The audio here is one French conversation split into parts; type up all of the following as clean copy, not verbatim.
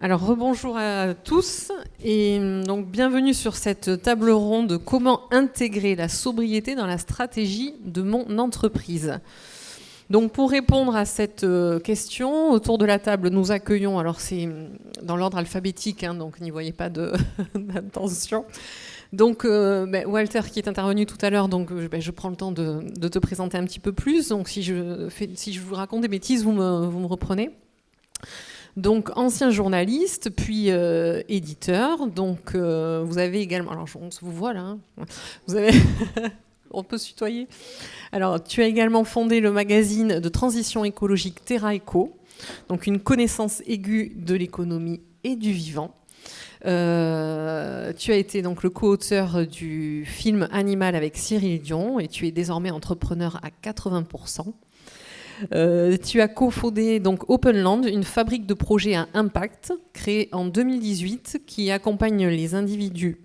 Alors, rebonjour à tous et donc bienvenue sur cette table ronde comment intégrer la sobriété dans la stratégie de mon entreprise. Donc pour répondre à cette question, autour de la table, nous accueillons, alors c'est dans l'ordre alphabétique, donc n'y voyez pas d'attention. Donc Walter qui est intervenu tout à l'heure, donc je prends le temps de te présenter un petit peu plus. Donc si je vous raconte des bêtises, vous me reprenez. Donc ancien journaliste, puis éditeur. Donc vous avez également, alors on se vous voit là, vous avez, on peut se tutoyer. Alors tu as également fondé le magazine de transition écologique Terra Eco, donc une connaissance aiguë de l'économie et du vivant. Tu as été donc le co-auteur du film Animal avec Cyril Dion et tu es désormais entrepreneur à 80%. Tu as cofondé donc Openland, une fabrique de projets à impact créée en 2018 qui accompagne les individus,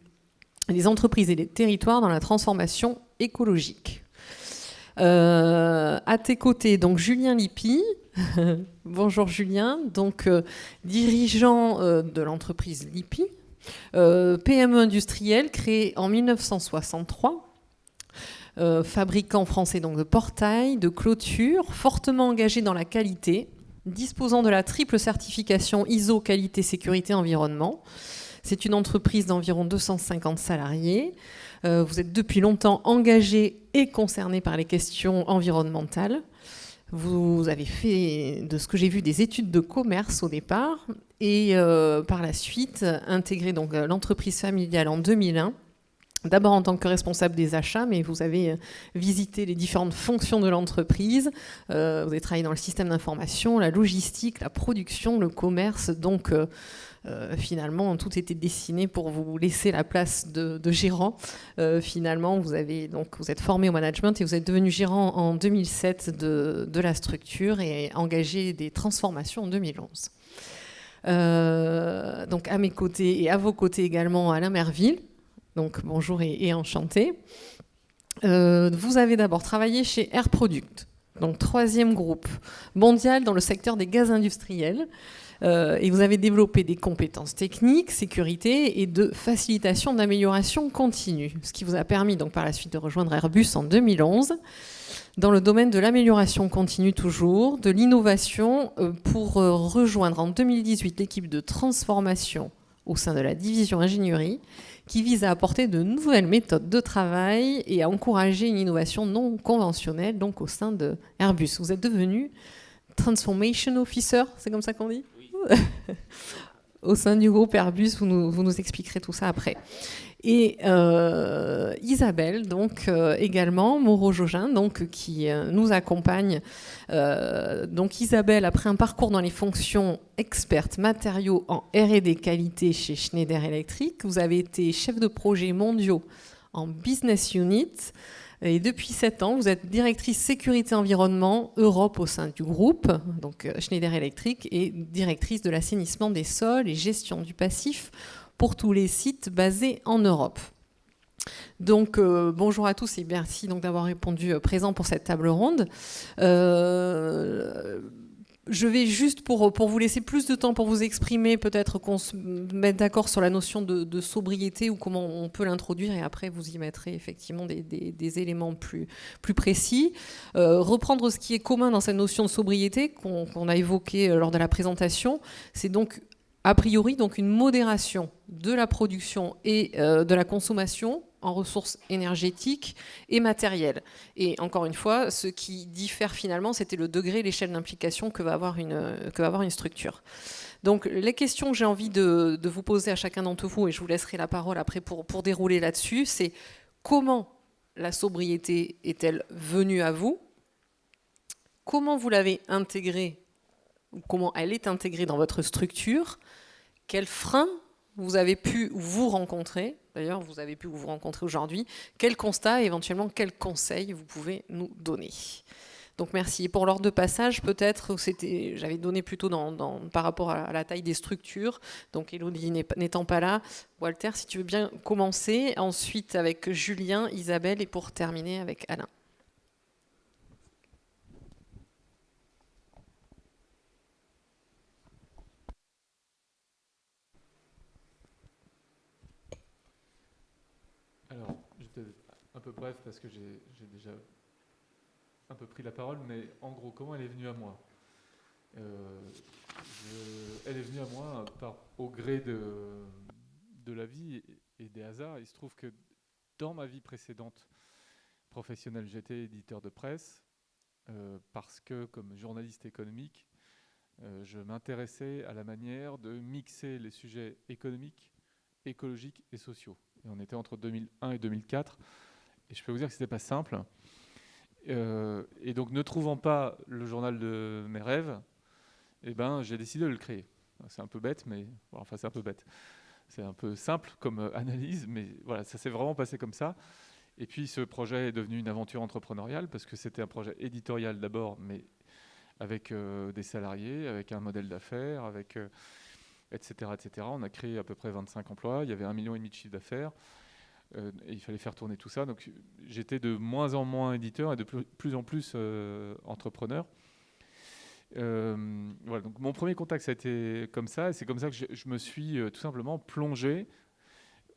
les entreprises et les territoires dans la transformation écologique. À tes côtés, donc Julien Lippi. Bonjour Julien, donc dirigeant de l'entreprise Lippi, PME industrielle créée en 1963. Fabricant français donc de portails, de clôtures, fortement engagé dans la qualité, disposant de la triple certification ISO qualité, sécurité, environnement. C'est une entreprise d'environ 250 salariés. Vous êtes depuis longtemps engagé et concerné par les questions environnementales. Vous avez fait, de ce que j'ai vu, des études de commerce au départ et par la suite intégré donc l'entreprise familiale en 2001. D'abord en tant que responsable des achats, mais vous avez visité les différentes fonctions de l'entreprise. Vous avez travaillé dans le système d'information, la logistique, la production, le commerce. Donc, finalement, tout était dessiné pour vous laisser la place de gérant. Finalement, vous êtes formé au management et vous êtes devenu gérant en 2007 de la structure et engagé des transformations en 2011. Donc, à mes côtés et à vos côtés également, Alain Merville. Donc bonjour et enchanté. Vous avez d'abord travaillé chez Air Product, donc 3e groupe mondial dans le secteur des gaz industriels. Et vous avez développé des compétences techniques, sécurité et de facilitation d'amélioration continue, ce qui vous a permis donc par la suite de rejoindre Airbus en 2011 dans le domaine de l'amélioration continue toujours, de l'innovation pour rejoindre en 2018 l'équipe de transformation au sein de la division ingénierie qui vise à apporter de nouvelles méthodes de travail et à encourager une innovation non conventionnelle donc au sein de Airbus. Vous êtes devenu Transformation Officer, c'est comme ça qu'on dit ? Oui. Au sein du groupe Airbus, vous nous expliquerez tout ça après. Et Isabelle, donc également, Moreau-Jogin, donc qui nous accompagne. Donc Isabelle, après un parcours dans les fonctions experte matériaux en R&D qualité chez Schneider Electric, vous avez été chef de projet mondiaux en business unit. Et depuis 7 ans, vous êtes directrice sécurité environnement Europe au sein du groupe, donc Schneider Electric, et directrice de l'assainissement des sols et gestion du passif pour tous les sites basés en Europe. Donc bonjour à tous et merci donc d'avoir répondu présent pour cette table ronde. Je vais juste pour vous laisser plus de temps pour vous exprimer, peut-être qu'on se mette d'accord sur la notion de sobriété ou comment on peut l'introduire et après vous y mettrez effectivement des éléments plus précis. Reprendre ce qui est commun dans cette notion de sobriété qu'on a évoqué lors de la présentation, c'est donc a priori donc une modération de la production et de la consommation en ressources énergétiques et matérielles. Et encore une fois, ce qui diffère finalement, c'était le degré, l'échelle d'implication que va avoir une structure. Donc les questions que j'ai envie de vous poser à chacun d'entre vous, et je vous laisserai la parole après pour dérouler là-dessus, c'est comment la sobriété est-elle venue à vous ? Comment vous l'avez intégrée ? Comment elle est intégrée dans votre structure ? Quels freins vous avez pu vous rencontrer ? D'ailleurs, vous avez pu vous rencontrer aujourd'hui. Quels constats et éventuellement quels conseils vous pouvez nous donner ? Donc merci. Et pour l'ordre de passage, peut-être, j'avais donné plutôt par rapport à la taille des structures. Donc Élodie n'étant pas là, Walter, si tu veux bien commencer. Ensuite avec Julien, Isabelle et pour terminer avec Alain. bref parce que j'ai déjà un peu pris la parole, mais en gros, comment elle est venue à moi? Elle est venue à moi au gré de la vie et des hasards. Il se trouve que dans ma vie précédente professionnelle, j'étais éditeur de presse parce que, comme journaliste économique, je m'intéressais à la manière de mixer les sujets économiques, écologiques et sociaux. Et on était entre 2001 et 2004, et je peux vous dire que c'était pas simple. Et donc, ne trouvant pas le journal de mes rêves, eh ben, j'ai décidé de le créer. C'est un peu bête, mais enfin c'est un peu bête. C'est un peu simple comme analyse, mais voilà, ça s'est vraiment passé comme ça. Et puis ce projet est devenu une aventure entrepreneuriale parce que c'était un projet éditorial d'abord, mais avec des salariés, avec un modèle d'affaires, avec etc., etc. On a créé à peu près 25 emplois. Il y avait 1,5 million de chiffre d'affaires. Et il fallait faire tourner tout ça. Donc j'étais de moins en moins éditeur et de plus en plus entrepreneur. Voilà, donc mon premier contact, ça a été comme ça. Et c'est comme ça que je me suis tout simplement plongé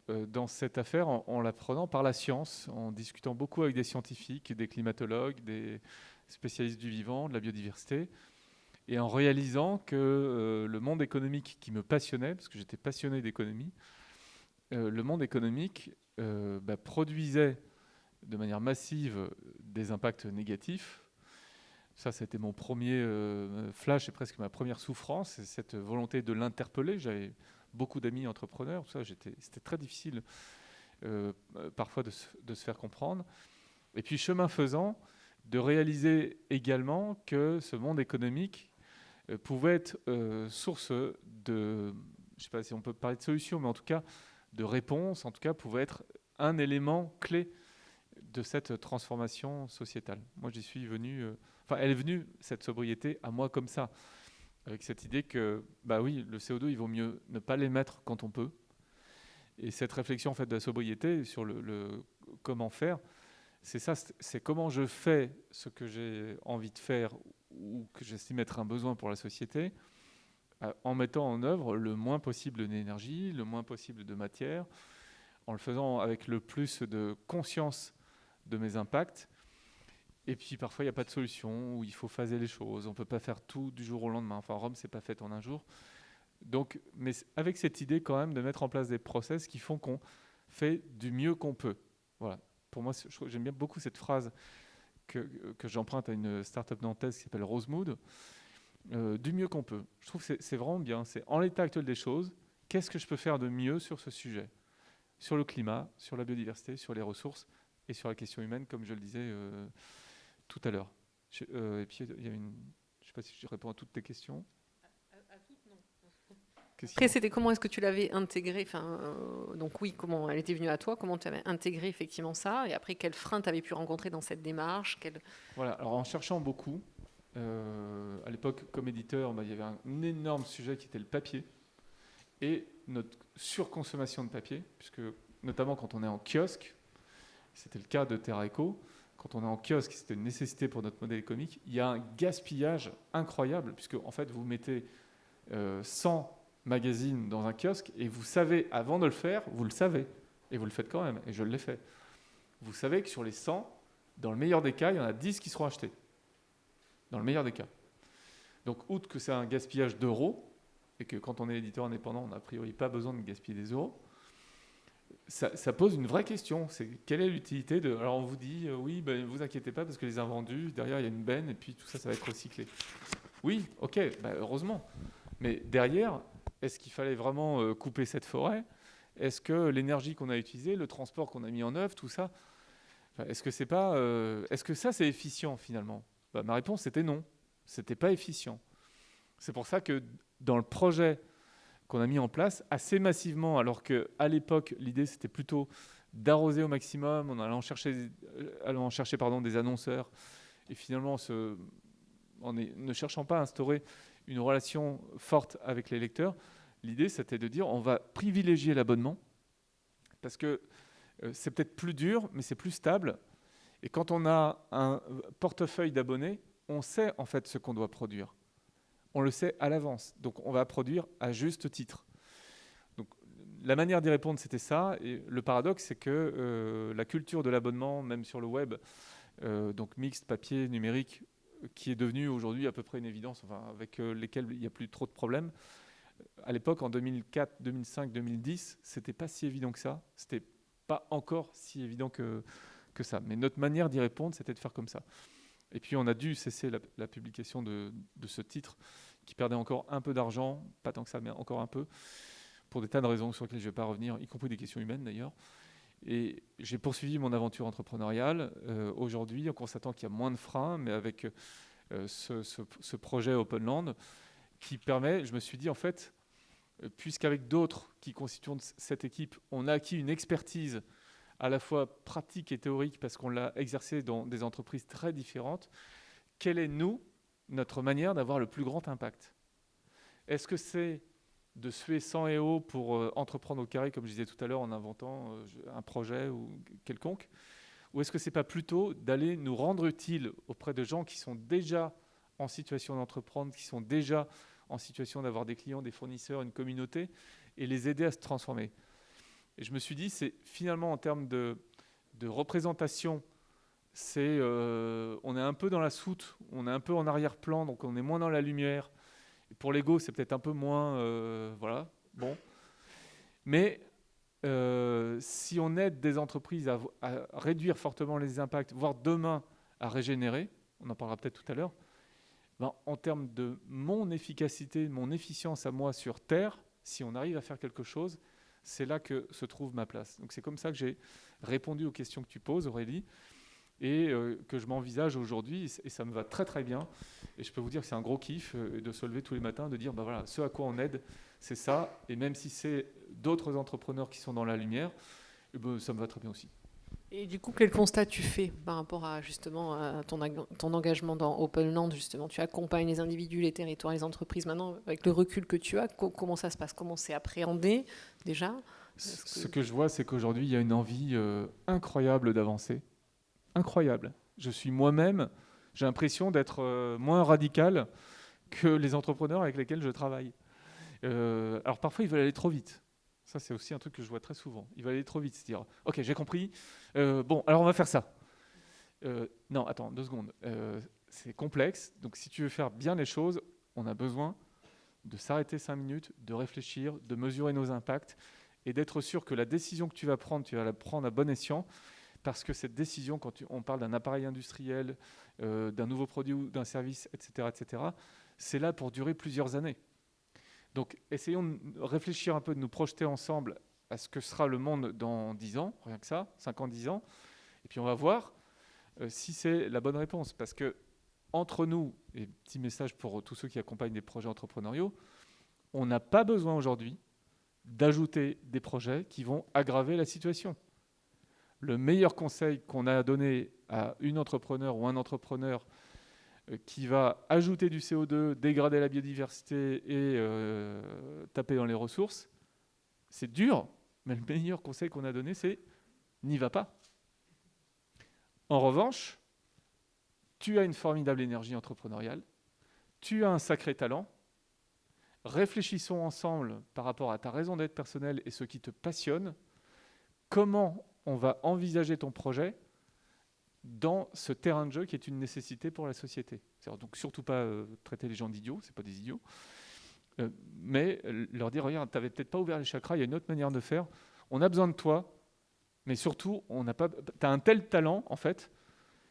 dans cette affaire en l'apprenant par la science, en discutant beaucoup avec des scientifiques, des climatologues, des spécialistes du vivant, de la biodiversité, et en réalisant que le monde économique qui me passionnait, parce que j'étais passionné d'économie, le monde économique produisait de manière massive des impacts négatifs. Ça a été mon premier flash et presque ma première souffrance, c'est cette volonté de l'interpeller. J'avais beaucoup d'amis entrepreneurs, tout ça, c'était très difficile parfois de se faire comprendre. Et puis, chemin faisant, de réaliser également que ce monde économique pouvait être source de, je ne sais pas si on peut parler de solution, mais en tout cas de réponse, en tout cas pouvait être un élément clé de cette transformation sociétale. Moi, j'y suis venu, elle est venue, cette sobriété, à moi comme ça, avec cette idée que, bah oui, le CO2, il vaut mieux ne pas l'émettre quand on peut. Et cette réflexion en fait, de la sobriété sur le comment faire, c'est ça, c'est comment je fais ce que j'ai envie de faire ou que j'estime être un besoin pour la société, en mettant en œuvre le moins possible d'énergie, le moins possible de matière, en le faisant avec le plus de conscience de mes impacts. Et puis parfois, il n'y a pas de solution, où il faut phaser les choses. On ne peut pas faire tout du jour au lendemain. Enfin, Rome, ce n'est pas fait en un jour. Donc, mais avec cette idée quand même de mettre en place des process qui font qu'on fait du mieux qu'on peut. Voilà. Pour moi, j'aime bien beaucoup cette phrase que j'emprunte à une start-up nantaise qui s'appelle Rosemood. Du mieux qu'on peut. Je trouve que c'est vraiment bien. C'est en l'état actuel des choses, qu'est-ce que je peux faire de mieux sur ce sujet ? Sur le climat, sur la biodiversité, sur les ressources et sur la question humaine, comme je le disais tout à l'heure. Et puis, il y a une... Je ne sais pas si je réponds à toutes tes questions. À toutes, non. Après, c'était comment est-ce que tu l'avais intégré, donc oui, comment elle était venue à toi, comment tu avais intégré effectivement ça, et après, quels freins tu avais pu rencontrer dans cette démarche Voilà, alors en cherchant beaucoup, à l'époque, comme éditeur, il y avait un énorme sujet qui était le papier, et notre surconsommation de papier, puisque notamment quand on est en kiosque, c'était le cas de Terra Eco, quand on est en kiosque, c'était une nécessité pour notre modèle économique, il y a un gaspillage incroyable, puisque en fait, vous mettez 100 magazines dans un kiosque, et vous savez, avant de le faire, vous le savez, et vous le faites quand même, et je l'ai fait. Vous savez que sur les 100, dans le meilleur des cas, il y en a 10 qui seront achetés. Dans le meilleur des cas. Donc, outre que c'est un gaspillage d'euros, et que quand on est éditeur indépendant, on n'a a priori pas besoin de gaspiller des euros, ça pose une vraie question. C'est quelle est l'utilité de... Alors on vous dit, oui, ne vous inquiétez pas parce que les invendus, derrière il y a une benne et puis tout ça va être recyclé. Oui, ok, heureusement. Mais derrière, est-ce qu'il fallait vraiment couper cette forêt ? Est-ce que l'énergie qu'on a utilisée, le transport qu'on a mis en œuvre, tout ça, est-ce que ça c'est efficient finalement ? Ma réponse c'était non. C'était pas efficient. C'est pour ça que dans le projet qu'on a mis en place assez massivement, alors qu'à l'époque, l'idée, c'était plutôt d'arroser au maximum, en allant chercher des annonceurs, et finalement, ne cherchant pas à instaurer une relation forte avec les lecteurs, l'idée, c'était de dire, on va privilégier l'abonnement, parce que c'est peut-être plus dur, mais c'est plus stable, et quand on a un portefeuille d'abonnés, on sait en fait ce qu'on doit produire. On le sait à l'avance, donc on va produire à juste titre. Donc la manière d'y répondre, c'était ça. Et le paradoxe, c'est que la culture de l'abonnement, même sur le web, donc mixte, papier, numérique, qui est devenue aujourd'hui à peu près une évidence, enfin, avec lesquels il n'y a plus trop de problèmes. À l'époque, en 2004, 2005, 2010, c'était pas si évident que ça. C'était pas encore si évident que ça. Mais notre manière d'y répondre, c'était de faire comme ça. Et puis, on a dû cesser la publication de ce titre, qui perdait encore un peu d'argent, pas tant que ça, mais encore un peu, pour des tas de raisons sur lesquelles je ne vais pas revenir, y compris des questions humaines d'ailleurs. Et j'ai poursuivi mon aventure entrepreneuriale aujourd'hui en constatant qu'il y a moins de freins, mais avec ce projet Openland qui permet, je me suis dit en fait, puisqu'avec d'autres qui constituent cette équipe, on a acquis une expertise à la fois pratique et théorique parce qu'on l'a exercée dans des entreprises très différentes, quelle est, nous, notre manière d'avoir le plus grand impact? Est-ce que c'est de suer sang et eau pour entreprendre au carré, comme je disais tout à l'heure, en inventant un projet ou quelconque? Ou est-ce que ce n'est pas plutôt d'aller nous rendre utiles auprès de gens qui sont déjà en situation d'entreprendre, qui sont déjà en situation d'avoir des clients, des fournisseurs, une communauté, et les aider à se transformer? Et je me suis dit, c'est finalement en termes de représentation, on est un peu dans la soute, on est un peu en arrière-plan, donc on est moins dans la lumière. Et pour l'ego, c'est peut-être un peu moins, voilà, bon. Mais si on aide des entreprises à réduire fortement les impacts, voire demain à régénérer, on en parlera peut-être tout à l'heure, ben, en termes de mon efficacité, mon efficience à moi sur Terre, si on arrive à faire quelque chose, c'est là que se trouve ma place. Donc c'est comme ça que j'ai répondu aux questions que tu poses, Aurélie, et que je m'envisage aujourd'hui, et ça me va très très bien. Et je peux vous dire que c'est un gros kiff de se lever tous les matins, de dire, bah voilà, ce à quoi on aide, c'est ça, et même si c'est d'autres entrepreneurs qui sont dans la lumière, ben, ça me va très bien aussi. Et du coup, quel constat tu fais par rapport à justement à ton engagement dans Openland, justement? Tu accompagnes les individus, les territoires, les entreprises. Maintenant, avec le recul que tu as, comment ça se passe? Comment c'est appréhendé déjà? Ce que je vois, c'est qu'aujourd'hui, il y a une envie incroyable d'avancer. Incroyable. Je suis moi-même, j'ai l'impression d'être moins radical que les entrepreneurs avec lesquels je travaille. Alors parfois, ils veulent aller trop vite. Ça, c'est aussi un truc que je vois très souvent. Ils veulent aller trop vite, c'est-à-dire, ok, j'ai compris, bon, alors on va faire ça. Non, attends, 2 secondes. C'est complexe, donc si tu veux faire bien les choses, on a besoin de s'arrêter 5 minutes, de réfléchir, de mesurer nos impacts et d'être sûr que la décision que tu vas la prendre à bon escient, parce que cette décision, quand on parle d'un appareil industriel, d'un nouveau produit ou d'un service, etc., c'est là pour durer plusieurs années. Donc, essayons de réfléchir un peu, de nous projeter ensemble à ce que sera le monde dans 10 ans, rien que ça, 5 ans, 10 ans. Et puis, on va voir si c'est la bonne réponse. Parce que, entre nous, et petit message pour tous ceux qui accompagnent des projets entrepreneuriaux, on n'a pas besoin aujourd'hui d'ajouter des projets qui vont aggraver la situation. Le meilleur conseil qu'on a à donner à une entrepreneur ou un entrepreneur qui va ajouter du CO2, dégrader la biodiversité et taper dans les ressources, c'est dur, mais le meilleur conseil qu'on a donné, c'est n'y va pas. En revanche, tu as une formidable énergie entrepreneuriale, tu as un sacré talent, réfléchissons ensemble par rapport à ta raison d'être personnelle et ce qui te passionne, comment on va envisager ton projet dans ce terrain de jeu qui est une nécessité pour la société. Donc surtout pas traiter les gens d'idiots, c'est pas des idiots, mais leur dire, regarde, tu n'avais peut-être pas ouvert les chakras, il y a une autre manière de faire, on a besoin de toi, mais surtout, tu as un tel talent, en fait,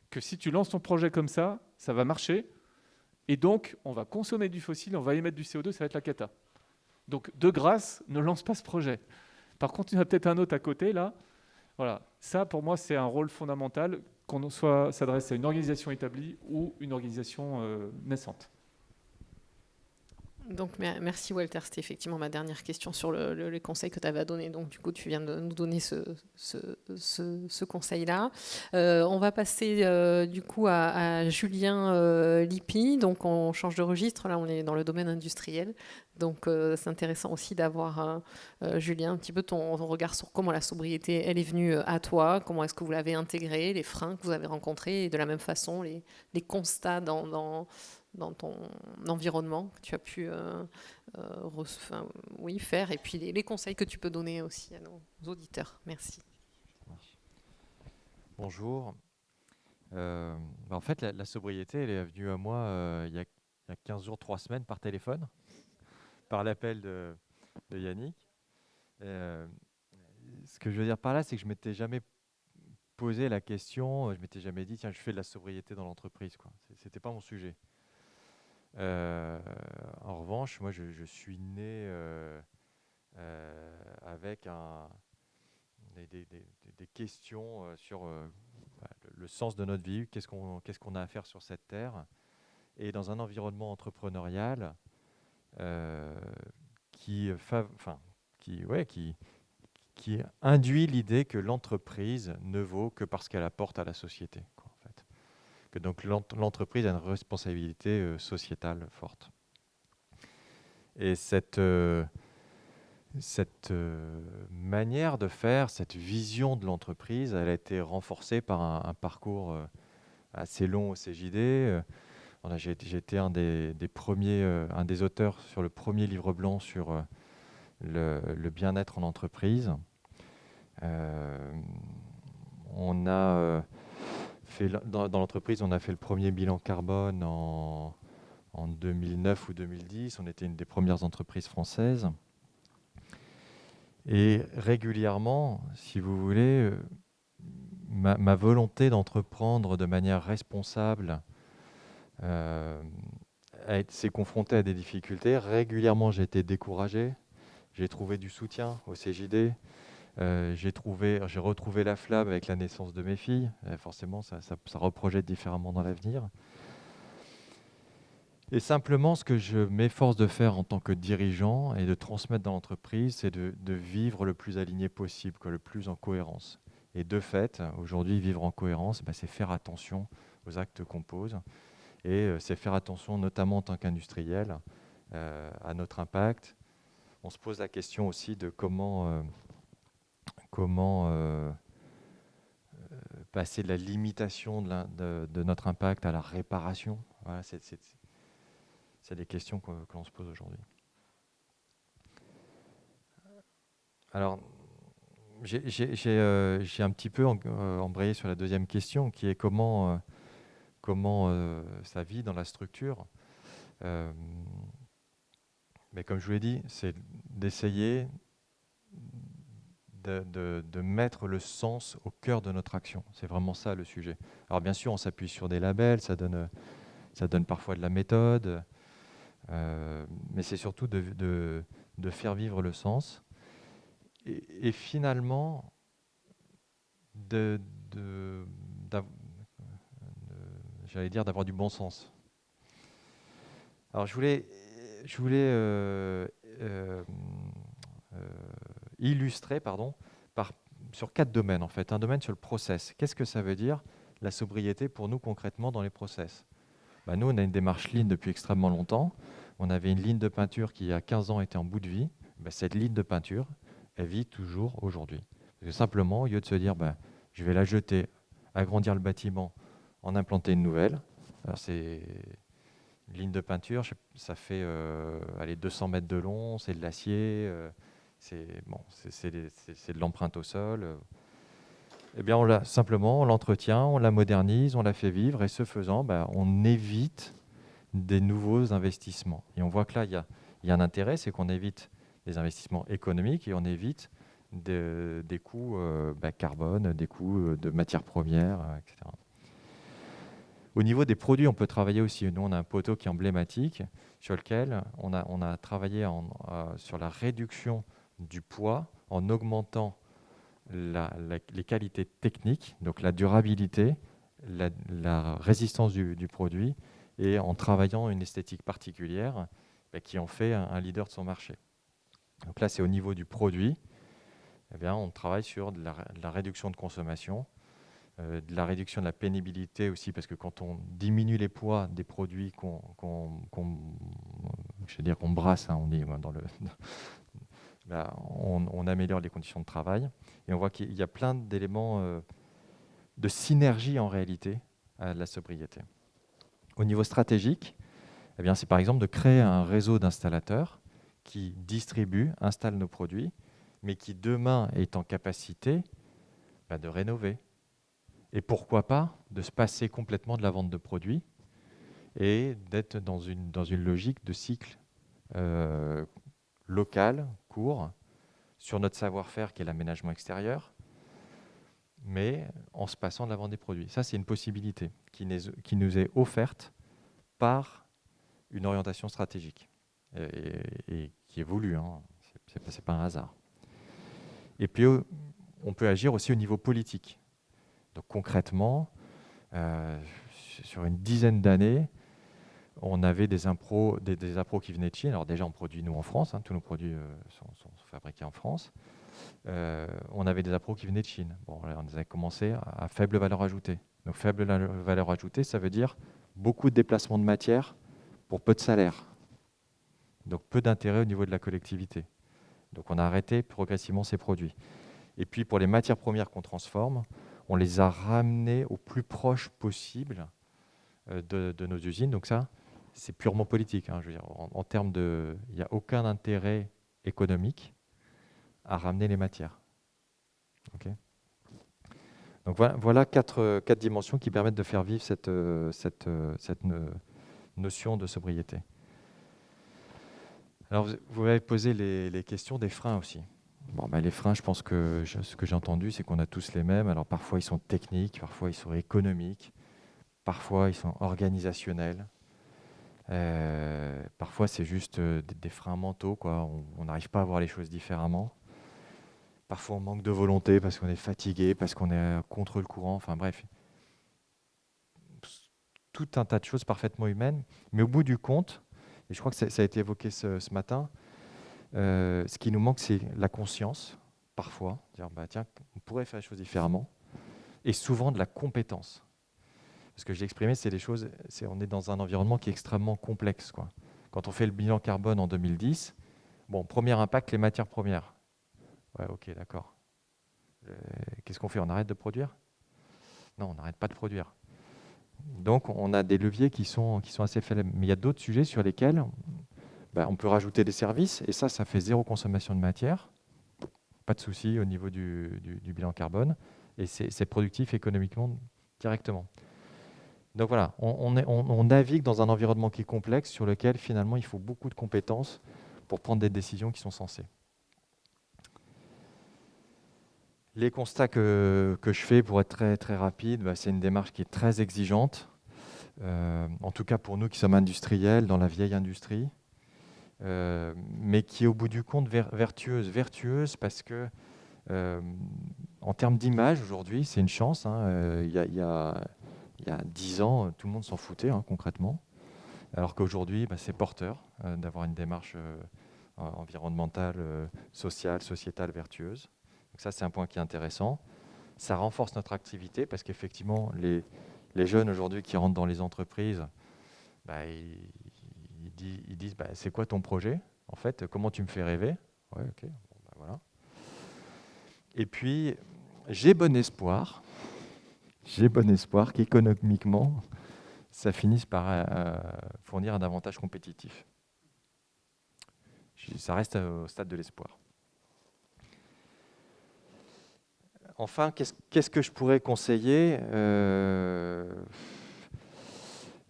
que si tu lances ton projet comme ça va marcher, et donc on va consommer du fossile, on va émettre du CO2, ça va être la cata. Donc de grâce, ne lance pas ce projet. Par contre, il y en a peut-être un autre à côté, là. Voilà, ça pour moi c'est un rôle fondamental, qu'on soit s'adresse à une organisation établie ou une organisation naissante. Donc merci Walter, c'était effectivement ma dernière question sur les conseils que tu avais à donner. Donc du coup tu viens de nous donner ce conseil-là. On va passer du coup à Julien Lippi. Donc on change de registre, là on est dans le domaine industriel. Donc, c'est intéressant aussi d'avoir, Julien, un petit peu ton regard sur comment la sobriété, elle est venue à toi, comment est-ce que vous l'avez intégrée, les freins que vous avez rencontrés, et de la même façon, les constats dans ton environnement que tu as pu oui, faire, et puis les conseils que tu peux donner aussi à nos auditeurs. Merci. Bonjour. En fait, la sobriété, elle est venue à moi il y a 15 jours, 3 semaines par téléphone, par l'appel de Yannick. Euh, Ce que je veux dire par là, c'est que je m'étais jamais posé la question, je m'étais jamais dit, tiens, je fais de la sobriété dans l'entreprise, quoi. C'était pas mon sujet. Euh, En revanche, moi, je suis né avec des questions sur le sens de notre vie, qu'est-ce qu'on a à faire sur cette terre, et dans un environnement entrepreneurial euh, qui, qui induit l'idée que l'entreprise ne vaut que parce qu'elle apporte à la société, quoi, en fait. Que donc l'entreprise a une responsabilité sociétale forte. Et cette manière de faire, cette vision de l'entreprise, elle a été renforcée par un parcours assez long au CJD. J'ai été un des premiers, un des auteurs sur le premier livre blanc sur le bien-être en entreprise. On a dans l'entreprise, on a fait le premier bilan carbone en 2009 ou 2010. On était une des premières entreprises françaises. Et régulièrement, si vous voulez, ma volonté d'entreprendre de manière responsable s'est confrontée à des difficultés. Régulièrement, j'ai été découragé. J'ai trouvé du soutien au CJD. J'ai retrouvé la flamme avec la naissance de mes filles. Forcément, ça reprojette différemment dans l'avenir. Et simplement, ce que je m'efforce de faire en tant que dirigeant et de transmettre dans l'entreprise, c'est de vivre le plus aligné possible, le plus en cohérence. Et de fait, aujourd'hui, vivre en cohérence, c'est faire attention aux actes qu'on pose. Et c'est faire attention, notamment en tant qu'industriel, à notre impact. On se pose la question aussi de comment passer de la limitation de notre impact à la réparation. Voilà, c'est des questions que l'on se pose aujourd'hui. Alors, j'ai un petit peu embrayé sur la deuxième question, qui est comment ça vit dans la structure. Mais comme je vous l'ai dit, c'est d'essayer de mettre le sens au cœur de notre action. C'est vraiment ça le sujet. Alors bien sûr, on s'appuie sur des labels, ça donne parfois de la méthode, mais c'est surtout de faire vivre le sens. Et finalement, j'allais dire d'avoir du bon sens. Alors je voulais illustrer sur 4 domaines en fait. Un domaine sur le process. Qu'est-ce que ça veut dire la sobriété pour nous concrètement dans les process? Nous, on a une démarche Lean depuis extrêmement longtemps. On avait une ligne de peinture qui, il y a 15 ans, était en bout de vie. Cette ligne de peinture, elle vit toujours aujourd'hui. Parce que simplement, au lieu de se dire, je vais la jeter, agrandir le bâtiment, en implanter une nouvelle. Alors, c'est une ligne de peinture, ça fait 200 mètres de long, c'est de l'acier, c'est de l'empreinte au sol. Eh bien, on l'entretient, on la modernise, on la fait vivre, et ce faisant, on évite des nouveaux investissements. Et on voit que là, il y a un intérêt, c'est qu'on évite des investissements économiques et on évite des coûts carbone, des coûts de matières premières, etc. Au niveau des produits, on peut travailler aussi. Nous, on a un poteau qui est emblématique, sur lequel on a travaillé sur la réduction du poids en augmentant les qualités techniques, donc la durabilité, la résistance du produit, et en travaillant une esthétique particulière qui en fait un leader de son marché. Donc là, c'est au niveau du produit. On travaille sur de la réduction de consommation, de la réduction de la pénibilité aussi, parce que quand on diminue les poids des produits qu'on c'est-à-dire qu'on brasse, hein, on est dans le... Là, on améliore les conditions de travail et on voit qu'il y a plein d'éléments de synergie en réalité à la sobriété. Au niveau stratégique, eh bien, c'est par exemple de créer un réseau d'installateurs qui distribuent, installent nos produits, mais qui demain est en capacité de rénover. Et pourquoi pas de se passer complètement de la vente de produits et d'être dans une logique de cycle local, court, sur notre savoir-faire qui est l'aménagement extérieur, mais en se passant de la vente des produits. Ça, c'est une possibilité qui nous est offerte par une orientation stratégique et qui est voulue, hein. C'est pas un hasard. Et puis, on peut agir aussi au niveau politique. Donc concrètement, sur une dizaine d'années, on avait des appros qui venaient de Chine. Alors déjà, on produit nous en France, hein, tous nos produits sont fabriqués en France. On avait des appros qui venaient de Chine. Bon, là, on a commencé à faible valeur ajoutée. Donc faible valeur ajoutée, ça veut dire beaucoup de déplacements de matière pour peu de salaire. Donc peu d'intérêt au niveau de la collectivité. Donc on a arrêté progressivement ces produits. Et puis pour les matières premières qu'on transforme, on les a ramenées au plus proche possible de nos usines. Donc ça, c'est purement politique, hein. Je veux dire, en termes de... Il n'y a aucun intérêt économique à ramener les matières. Okay. Donc voilà quatre dimensions qui permettent de faire vivre cette notion de sobriété. Alors vous m'avez posé les questions des freins aussi. Bon, les freins, je pense que ce que j'ai entendu, c'est qu'on a tous les mêmes. Alors parfois ils sont techniques, parfois ils sont économiques, parfois ils sont organisationnels. Parfois c'est juste des freins mentaux, quoi. On n'arrive pas à voir les choses différemment. Parfois on manque de volonté parce qu'on est fatigué, parce qu'on est contre le courant, enfin bref. Tout un tas de choses parfaitement humaines. Mais au bout du compte, et je crois que ça a été évoqué ce matin, ce qui nous manque, c'est la conscience, parfois. Dire, tiens, on pourrait faire les choses différemment. Et souvent de la compétence. Ce que j'ai exprimé, c'est des choses, on est dans un environnement qui est extrêmement complexe, quoi. Quand on fait le bilan carbone en 2010, bon, premier impact, les matières premières. Ouais, ok, d'accord. Qu'est-ce qu'on fait? On arrête de produire? Non, on n'arrête pas de produire. Donc, on a des leviers qui sont assez faibles. Mais il y a d'autres sujets sur lesquels on peut rajouter des services, et ça fait zéro consommation de matière. Pas de souci au niveau du bilan carbone, et c'est productif économiquement directement. Donc voilà, on navigue dans un environnement qui est complexe, sur lequel finalement il faut beaucoup de compétences pour prendre des décisions qui sont sensées. Les constats que je fais, pour être très, très rapide, c'est une démarche qui est très exigeante, en tout cas pour nous qui sommes industriels, dans la vieille industrie, mais qui est au bout du compte vertueuse parce que, en termes d'image, aujourd'hui, c'est une chance, hein. Il y a 10 ans, tout le monde s'en foutait, hein, concrètement, alors qu'aujourd'hui, c'est porteur d'avoir une démarche environnementale, sociale, sociétale, vertueuse. Donc ça, c'est un point qui est intéressant. Ça renforce notre activité parce qu'effectivement, les jeunes aujourd'hui qui rentrent dans les entreprises, ils disent c'est quoi ton projet? En fait, comment tu me fais rêver? Ouais, ok, bon, voilà. Et puis, j'ai bon espoir qu'économiquement, ça finisse par fournir un avantage compétitif. Ça reste au stade de l'espoir. Enfin, qu'est-ce que je pourrais conseiller?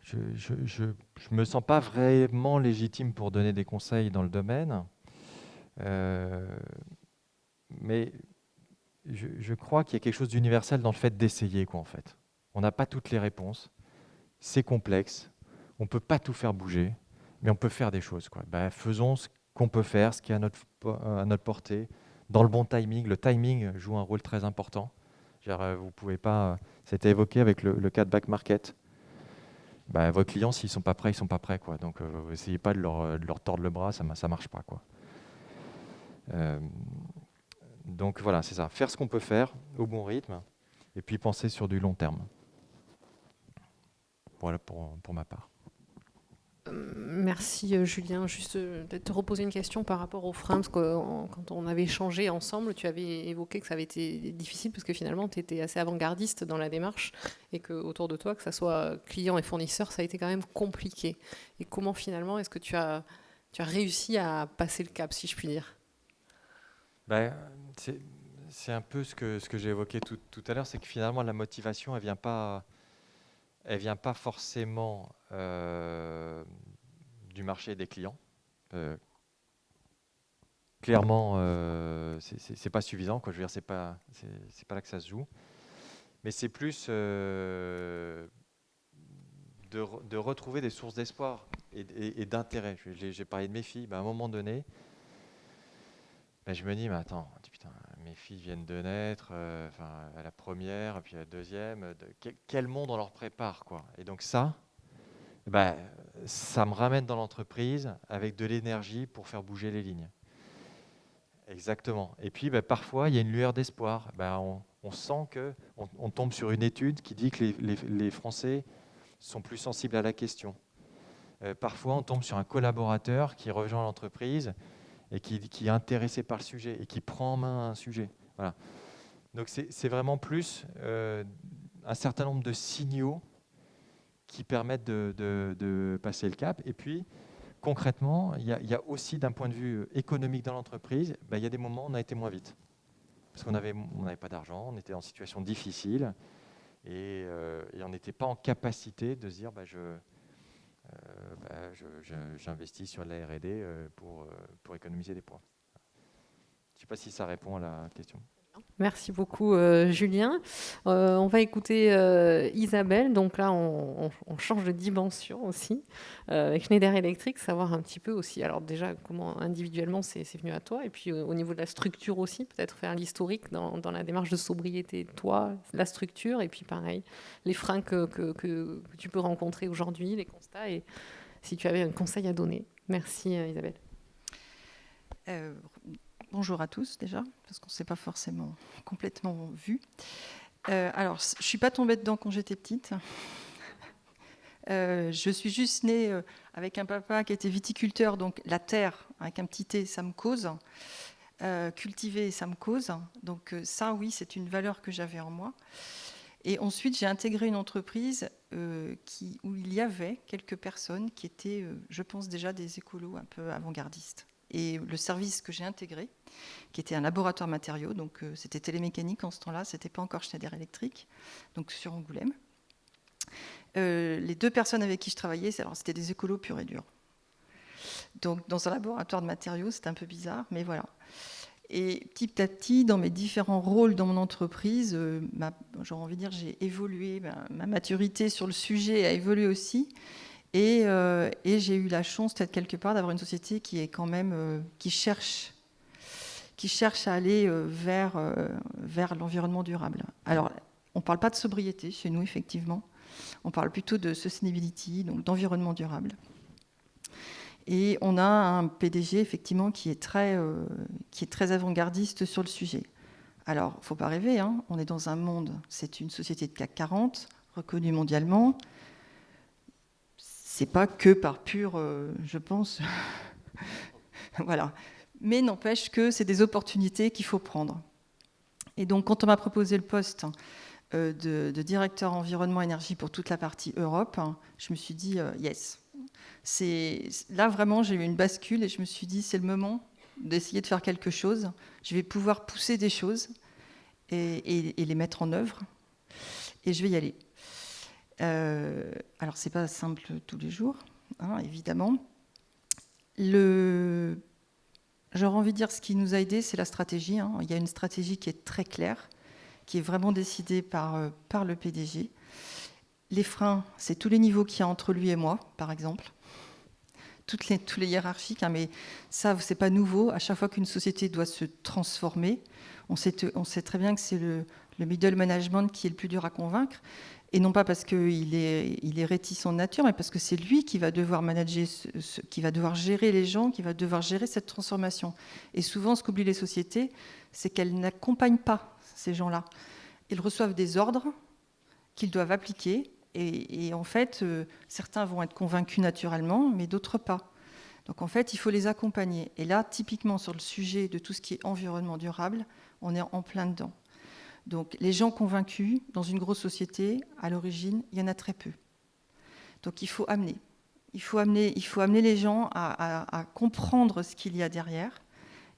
Je ne me sens pas vraiment légitime pour donner des conseils dans le domaine, mais je crois qu'il y a quelque chose d'universel dans le fait d'essayer, quoi, en fait. On n'a pas toutes les réponses, c'est complexe, on ne peut pas tout faire bouger, mais on peut faire des choses, quoi. Faisons ce qu'on peut faire, ce qui est à notre portée, dans le bon timing. Le timing joue un rôle très important. Vous pouvez pas... C'était évoqué avec le cas de Back Market. Vos clients, s'ils ne sont pas prêts, ils ne sont pas prêts, quoi. Donc, essayez pas de leur tordre le bras, ça ne marche pas, quoi. Donc voilà, c'est ça. Faire ce qu'on peut faire au bon rythme et puis penser sur du long terme. Voilà pour ma part. Merci Julien. Juste peut-être te reposer une question par rapport aux freins, parce que quand on avait échangé ensemble, tu avais évoqué que ça avait été difficile parce que finalement tu étais assez avant-gardiste dans la démarche et que autour de toi, que ça soit client et fournisseur, ça a été quand même compliqué. Et comment finalement est-ce que tu as réussi à passer le cap, si je puis dire? Ben, c'est un peu ce que j'ai évoqué tout à l'heure, c'est que finalement la motivation, elle vient pas forcément du marché et des clients. Clairement, c'est pas suffisant, quoi. Je veux dire, c'est pas là que ça se joue. Mais c'est plus de retrouver des sources d'espoir et d'intérêt. J'ai parlé de mes filles. Ben, à un moment donné, ben, je me dis, mais attends, putain, mes filles viennent de naître, à la première, puis à la deuxième. Quel monde on leur prépare, quoi. Et donc ça me ramène dans l'entreprise avec de l'énergie pour faire bouger les lignes. Exactement. Et puis, parfois, il y a une lueur d'espoir. On sent qu'on tombe sur une étude qui dit que les Français sont plus sensibles à la question. Parfois, on tombe sur un collaborateur qui rejoint l'entreprise et qui est intéressé par le sujet et qui prend en main un sujet. Voilà. Donc, c'est vraiment plus un certain nombre de signaux qui permettent de passer le cap. Et puis, concrètement, il y a aussi d'un point de vue économique dans l'entreprise, il y a des moments où on a été moins vite. Parce qu'on n'avait pas d'argent, on était en situation difficile et on n'était pas en capacité de se dire j'investis sur la R&D pour économiser des points. Je ne sais pas si ça répond à la question. Merci beaucoup Julien. On va écouter Isabelle. Donc là, on change de dimension aussi avec Schneider Electric, savoir un petit peu aussi, alors déjà, comment individuellement c'est venu à toi, et puis au niveau de la structure aussi, peut-être faire l'historique dans la démarche de sobriété, toi, la structure, et puis pareil, les freins que tu peux rencontrer aujourd'hui, les constats, et si tu avais un conseil à donner. Merci Isabelle. Bonjour à tous déjà, parce qu'on ne s'est pas forcément complètement vu. Alors, je ne suis pas tombée dedans quand j'étais petite. Je suis juste née avec un papa qui était viticulteur, donc la terre, avec un petit T, ça me cause. Cultiver, ça me cause. Donc ça, oui, c'est une valeur que j'avais en moi. Et ensuite, j'ai intégré une entreprise où il y avait quelques personnes qui étaient, je pense déjà, des écolos un peu avant-gardistes. Et le service que j'ai intégré, qui était un laboratoire matériaux, donc c'était télémécanique en ce temps-là, c'était pas encore Schneider Electric, donc sur Angoulême. Les deux personnes avec qui je travaillais, c'était des écolos purs et durs. Donc dans un laboratoire de matériaux, c'était un peu bizarre, mais voilà. Et petit à petit, dans mes différents rôles dans mon entreprise, j'aurais envie de dire, j'ai évolué, ma maturité sur le sujet a évolué aussi. Et j'ai eu la chance, peut-être quelque part, d'avoir une société qui est quand même qui cherche à aller vers l'environnement durable. Alors, on ne parle pas de sobriété chez nous, effectivement. On parle plutôt de sustainability, donc d'environnement durable. Et on a un PDG, effectivement, qui est très avant-gardiste sur le sujet. Alors, il ne faut pas rêver, hein, on est dans un monde, c'est une société de CAC 40, reconnue mondialement. C'est pas que par pur, je pense, voilà. Mais n'empêche que c'est des opportunités qu'il faut prendre. Et donc, quand on m'a proposé le poste de directeur environnement énergie pour toute la partie Europe, je me suis dit yes. Là, vraiment, j'ai eu une bascule et je me suis dit c'est le moment d'essayer de faire quelque chose. Je vais pouvoir pousser des choses et les mettre en œuvre. Et je vais y aller. Alors, c'est pas simple tous les jours, hein, évidemment. J'aurais envie de dire ce qui nous a aidés, c'est la stratégie. Hein. Il y a une stratégie qui est très claire, qui est vraiment décidée par le PDG. Les freins, c'est tous les niveaux qu'il y a entre lui et moi, par exemple. Toutes les hiérarchiques, hein, mais ça, c'est pas nouveau. À chaque fois qu'une société doit se transformer, on sait très bien que c'est le middle management qui est le plus dur à convaincre. Et non pas parce qu'il est réticent de nature, mais parce que c'est lui qui va devoir manager, qui va devoir gérer les gens, qui va devoir gérer cette transformation. Et souvent, ce qu'oublient les sociétés, c'est qu'elles n'accompagnent pas ces gens-là. Ils reçoivent des ordres qu'ils doivent appliquer, Et en fait, certains vont être convaincus naturellement, mais d'autres pas. Donc en fait, il faut les accompagner. Et là, typiquement sur le sujet de tout ce qui est environnement durable, on est en plein dedans. Donc les gens convaincus, dans une grosse société, à l'origine, il y en a très peu. Donc il faut amener. Il faut amener les gens à comprendre ce qu'il y a derrière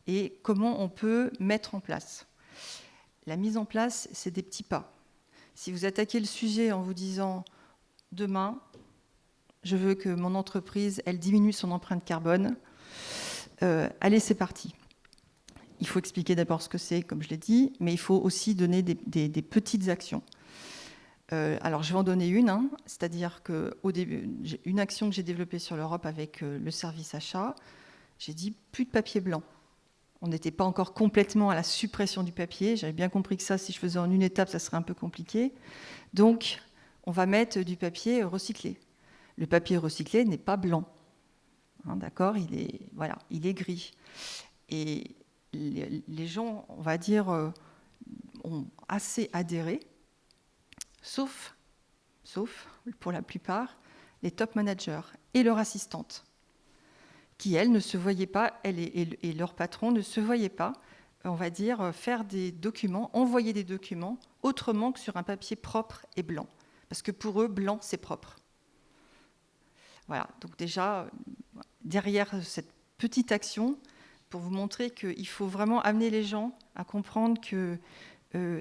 et comment on peut mettre en place. La mise en place, c'est des petits pas. Si vous attaquez le sujet en vous disant « Demain, je veux que mon entreprise, elle diminue son empreinte carbone », allez, c'est parti. Il faut expliquer d'abord ce que c'est, comme je l'ai dit, mais il faut aussi donner des petites actions. Alors, je vais en donner une, c'est-à-dire qu'au début, une action que j'ai développée sur l'Europe avec le service achat, j'ai dit plus de papier blanc. On n'était pas encore complètement à la suppression du papier. J'avais bien compris que ça, si je faisais en une étape, ça serait un peu compliqué. Donc, on va mettre du papier recyclé. Le papier recyclé n'est pas blanc. D'accord ? Il est gris. Et les gens, on va dire, ont assez adhéré, sauf, pour la plupart, les top managers et leur assistante, qui, elles, ne se voyaient pas, elles et leur patron ne se voyaient pas, on va dire, faire des documents, envoyer des documents autrement que sur un papier propre et blanc. Parce que pour eux, blanc, c'est propre. Voilà, donc déjà, derrière cette petite action, pour vous montrer qu'il faut vraiment amener les gens à comprendre que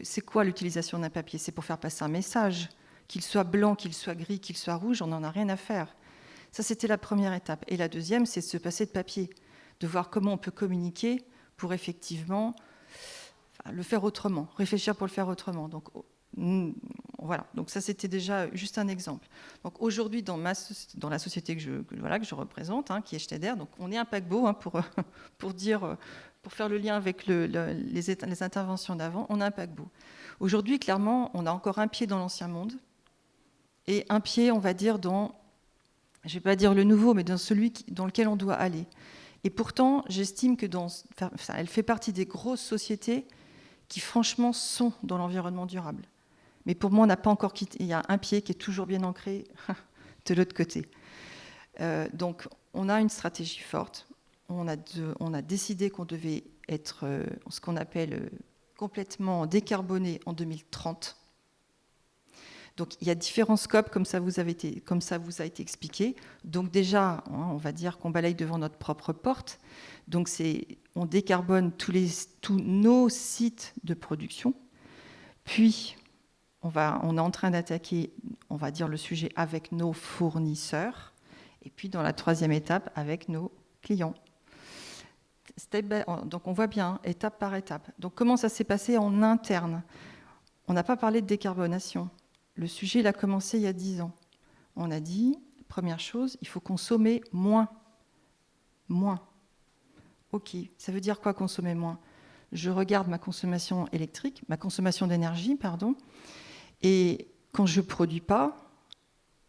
c'est quoi l'utilisation d'un papier ? C'est pour faire passer un message. Qu'il soit blanc, qu'il soit gris, qu'il soit rouge, on n'en a rien à faire. Ça, c'était la première étape. Et la deuxième, c'est de se passer de papier, de voir comment on peut communiquer pour effectivement le faire autrement, réfléchir pour le faire autrement. Donc, voilà. Donc ça, c'était déjà juste un exemple. Donc aujourd'hui, dans la société que je représente, qui est Schneider, donc on est un paquebot, pour faire le lien avec les interventions d'avant, on a un paquebot. Aujourd'hui, clairement, on a encore un pied dans l'ancien monde et un pied, on va dire, dans, je ne vais pas dire le nouveau, mais dans celui dans lequel on doit aller. Et pourtant, j'estime que elle fait partie des grosses sociétés qui, franchement, sont dans l'environnement durable. Mais pour moi, on n'a pas encore quitté. Il y a un pied qui est toujours bien ancré de l'autre côté. Donc, on a une stratégie forte. On a décidé qu'on devait être ce qu'on appelle complètement décarboné en 2030. Donc, il y a différents scopes, comme ça vous a été expliqué. Donc, déjà, on va dire qu'on balaye devant notre propre porte. Donc, on décarbone tous nos sites de production. Puis, on est en train d'attaquer, on va dire, le sujet avec nos fournisseurs. Et puis, dans la troisième étape, avec nos clients. Donc, on voit bien, étape par étape. Donc, comment ça s'est passé en interne ? On n'a pas parlé de décarbonation. Le sujet, il a commencé il y a 10 ans. On a dit, première chose, il faut consommer moins. Moins. OK, ça veut dire quoi consommer moins ? Je regarde ma consommation d'énergie, et quand je ne produis pas,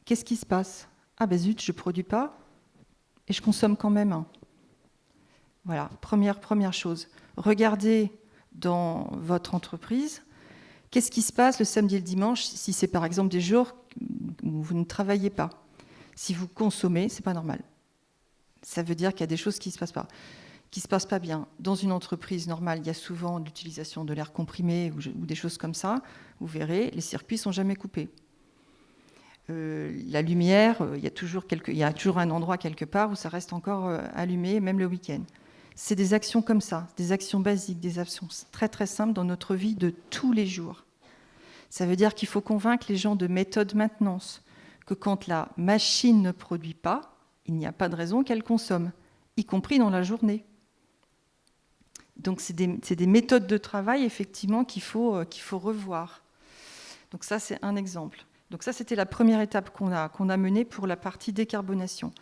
qu'est-ce qui se passe ? Ah ben zut, je ne produis pas et je consomme quand même. Voilà, première chose. Regardez dans votre entreprise, qu'est-ce qui se passe le samedi et le dimanche si c'est par exemple des jours où vous ne travaillez pas ? Si vous consommez, ce n'est pas normal. Ça veut dire qu'il y a des choses qui ne se passent pas bien. Dans une entreprise normale, il y a souvent l'utilisation de l'air comprimé ou des choses comme ça. Vous verrez, les circuits ne sont jamais coupés. La lumière, il y a toujours un endroit quelque part où ça reste encore allumé, même le week-end. C'est des actions comme ça, des actions basiques, des actions très très simples dans notre vie de tous les jours. Ça veut dire qu'il faut convaincre les gens de méthode maintenance, que quand la machine ne produit pas, il n'y a pas de raison qu'elle consomme, y compris dans la journée. Donc c'est des méthodes de travail effectivement qu'il faut revoir. Donc ça c'est un exemple. Donc ça c'était la première étape qu'on a menée pour la partie décarbonation.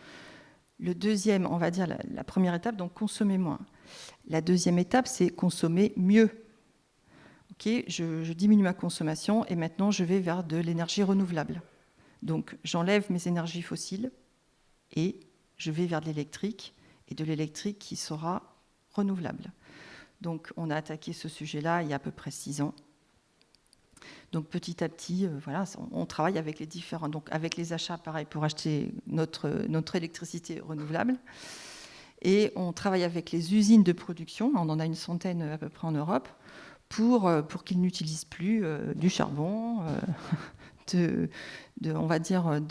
Le deuxième, on va dire la première étape, donc consommer moins. La deuxième étape, c'est consommer mieux. Ok, je diminue ma consommation et maintenant je vais vers de l'énergie renouvelable. Donc j'enlève mes énergies fossiles et je vais vers de l'électrique et de l'électrique qui sera renouvelable. Donc on a attaqué ce sujet-là il y a à peu près 6 ans. Donc petit à petit, voilà, on travaille avec les différents, donc avec les achats, pareil, pour acheter notre électricité renouvelable. Et on travaille avec les usines de production, on en a une centaine à peu près en Europe, pour qu'ils n'utilisent plus du charbon, on va dire,